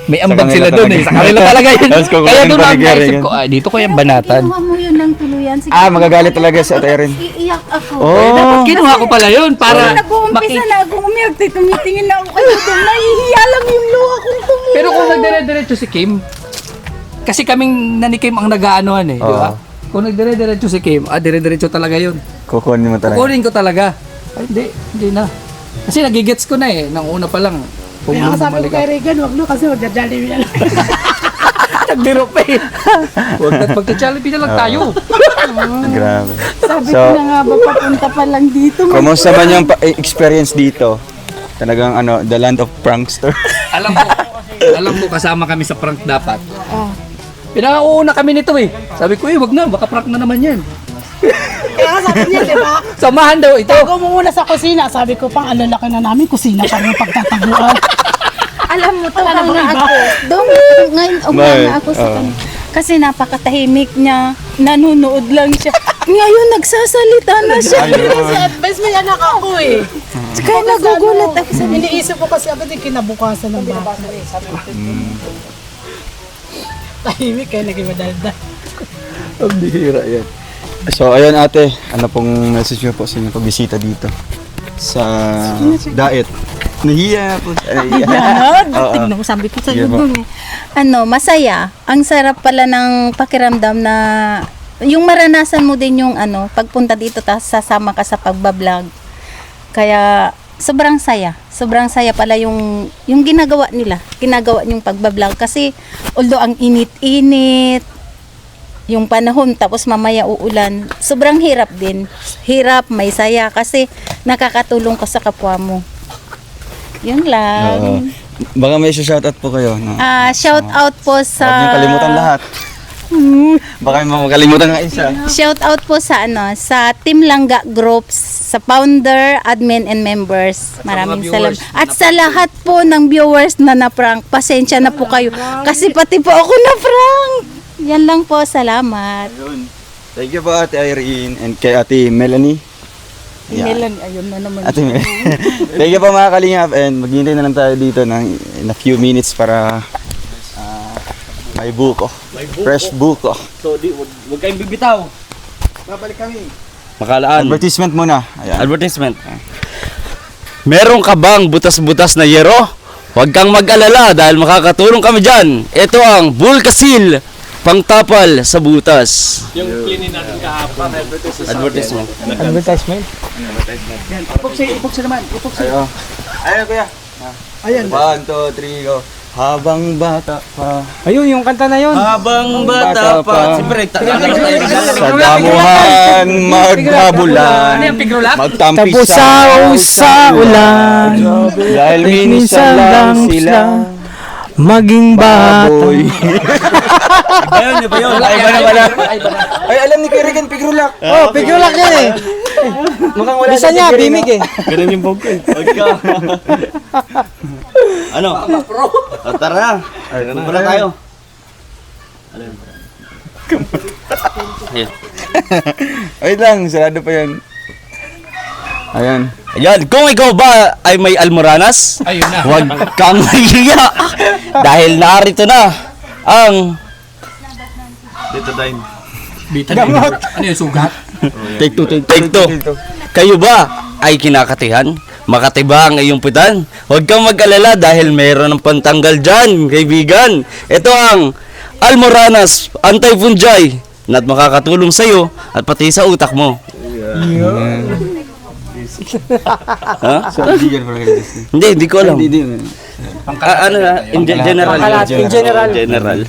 Speaker 7: may ambag
Speaker 3: kanila
Speaker 7: sila doon
Speaker 3: talaga.
Speaker 7: eh. Sa kanila talaga yun.
Speaker 3: Tapos kukunin
Speaker 7: Kaya doon
Speaker 3: pa
Speaker 7: lang
Speaker 3: ni Gary
Speaker 7: naisip
Speaker 3: yan.
Speaker 7: ko, dito ko yung banatan.
Speaker 4: Kinuha mo yun ng tuluyan. Sige,
Speaker 3: Magagalit talaga si Ate Irene.
Speaker 4: iiyak ako.
Speaker 3: Oh!
Speaker 7: Kinuha ko pala yun para
Speaker 4: Nag-uumpisa na ako umiyak. Tumitingin na ako kayo doon. Nahihiya lang yung luha kong tumuha.
Speaker 7: Pero kung nagdire-diretso si Kim, kasi kaming nani Kim ang nag-aanohan eh, di ba?
Speaker 3: Oo.
Speaker 7: Kung nagdire-diretso si Kim, dire-diretso talaga yun.
Speaker 3: Kukunin mo talaga.
Speaker 7: Kukunin ko talaga. Ay, hindi na. Kasi nagigets ko na eh, nang una pa lang. Kung
Speaker 5: Kaya
Speaker 7: nung
Speaker 5: sabi ko
Speaker 7: bumalik
Speaker 5: kay
Speaker 7: ako.
Speaker 5: Regan, wag no kasi magdadali mo na lang.
Speaker 7: Nagbiro pa eh. Huwag na't magta-Jollibee na lang tayo.
Speaker 3: Grabe.
Speaker 4: Sabi
Speaker 3: So,
Speaker 4: ko na nga ba papunta pa lang dito.
Speaker 3: kumusta man yung experience dito? Talagang ano, the land of prankster.
Speaker 7: alam mo kasama kami sa prank dapat. Pinakauna kami nito eh. Sabi ko wag na, baka prank na naman yan.
Speaker 5: Kaya sabi niya, di ba?
Speaker 7: Samahan daw ito.
Speaker 5: Tago mo muna sa kusina. Sabi ko pang alalaki na namin, kusina pa rin yung pagtataguan.
Speaker 4: Alam mo,
Speaker 5: Wala
Speaker 4: tumanga
Speaker 5: bang iba?
Speaker 4: ako. Doon, ngayon,
Speaker 3: Bakit?
Speaker 4: umanga ako sa
Speaker 3: Oo.
Speaker 4: kanya. Kasi napakatahimik niya. Nanunood lang siya. Ngayon, nagsasalita na siya.
Speaker 5: Kasi advice may anak ako eh.
Speaker 4: Kaya nagugulat ako sa
Speaker 5: Iniisip ko kasi agad yung kinabukasan ng bata. Tahimik kaya naging madaldal.
Speaker 3: Ang bihira yan. So, ayun ate, ano pong message nyo po sa inyong pagbisita dito? Sa diet. Nahiya po.
Speaker 4: Tignan mo, sabi ko sa
Speaker 3: Sige
Speaker 4: iyo
Speaker 3: po.
Speaker 4: dun eh. Masaya. Ang sarap pala ng pakiramdam na yung maranasan mo din yung pagpunta dito tapos sasama ka sa pagbablog. Kaya sobrang saya. Sobrang saya pala yung ginagawa nila. Ginagawa yung pagbablog kasi although ang init-init, yung panahon tapos mamaya uulan, sobrang hirap din. Hirap, may saya kasi nakakatulong ka sa kapwa mo. Yun lang.
Speaker 3: Oo. Baka may shoutout po kayo. No?
Speaker 4: Shout out po sa
Speaker 3: Huwag niyo kalimutan lahat. Baka may makalimutan ng isa.
Speaker 4: Shout out po sa sa Team Langga Groups, sa founder, admin and members. Maraming salamat. At sa lahat po ng viewers na na-prank, pasensya na po kayo kasi pati po ako na-prank. Yan lang po, salamat.
Speaker 3: Ayun. Thank you po Ate Irene and kay Ate Melanie. Yeah.
Speaker 4: Ayun na naman.
Speaker 3: Ate Thank you po mga kalingap and maghihintay na lang tayo dito in a few minutes para may buko. Fresh buko.
Speaker 6: So, wag kayong bibitaw.
Speaker 1: Babalik kami.
Speaker 6: Makalaan.
Speaker 3: Advertisement muna. Ayan.
Speaker 6: Advertisement. Meron ka bang butas-butas na yero? Huwag kang mag-alala dahil makakatulong kami dyan. Ito ang Bulkasil, pangtapal sa butas. Yung kinin natin kahapon. Advertisement.
Speaker 1: Ipoksi naman. Ipoksi.
Speaker 3: Ayo. Ayan kuya.
Speaker 1: Ayan.
Speaker 3: 1, 2, 3, go. Habang bata pa.
Speaker 8: Ayun, yung kanta na yun.
Speaker 6: Habang bata pa. Siyempre,
Speaker 3: Sa damuhan maghabulan. Magtampisaw
Speaker 8: Tapusaw sa ulan.
Speaker 3: Dahil minsan lang sila
Speaker 8: Maging bata.
Speaker 3: baboy.
Speaker 6: Ayun, di ba yun?
Speaker 3: Ay, ba na pala? Ay, alam ni Kuya Regan, Pigrulak.
Speaker 8: Oh, pigulak yan eh.
Speaker 3: Mukhang wala
Speaker 8: Bisa
Speaker 3: si
Speaker 8: niya,
Speaker 3: Kuya Regan,
Speaker 8: bimig eh.
Speaker 6: Ganun yung bog ko eh. Huwag ka. Ano? O, tara na. Kumpara tayo. Ayun.
Speaker 3: Wait lang, sarado pa yan. Ayan.
Speaker 6: Ayan, kung ikaw ba ay may almoranas,
Speaker 7: Ayun na.
Speaker 6: huwag kang mahihiya. Dahil narito na ang
Speaker 7: Vitamin. Ano yung sugat?
Speaker 6: Take two. Kayo ba ay kinakatihan? Makatiba ang iyong putan? Huwag kang mag-alala dahil mayroon ng pantanggal dyan, kaibigan. Ito ang Almoranas Anti-Fungi na makakatulong sa iyo at pati sa utak mo. Ha?
Speaker 3: So, hindi yan para kay Justin.
Speaker 6: Hindi ko alam.
Speaker 3: Hindi.
Speaker 6: Ano na, in general.
Speaker 8: In general.
Speaker 6: General.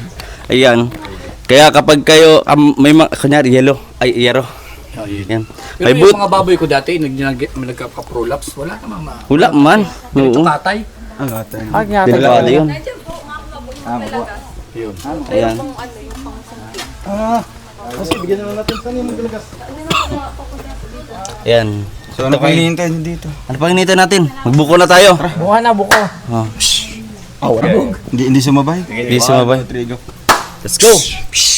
Speaker 6: Ayan. Kaya kapag kayo, may mga, kunyari, yellow, ay, yero. Yan.
Speaker 7: Pero
Speaker 6: May
Speaker 7: yung
Speaker 6: boot.
Speaker 7: mga baboy ko dati, nagka-prolapse, wala namang
Speaker 6: Wala man.
Speaker 7: Ganito
Speaker 6: Oo.
Speaker 7: katay.
Speaker 3: Ang ata.
Speaker 8: Pag nga.
Speaker 6: Delikado yun. Ayan.
Speaker 3: Kasi bigyan na natin sa nimo galagas.
Speaker 6: Ayan.
Speaker 3: So, ano pa hinihintay nyo dito?
Speaker 6: Ano pang hinihintay natin? Magbuko na tayo.
Speaker 8: Buka na, buko.
Speaker 6: Oh.
Speaker 3: Hindi sumabay.
Speaker 6: Hindi sumabay.
Speaker 3: Trigo.
Speaker 6: Let's go.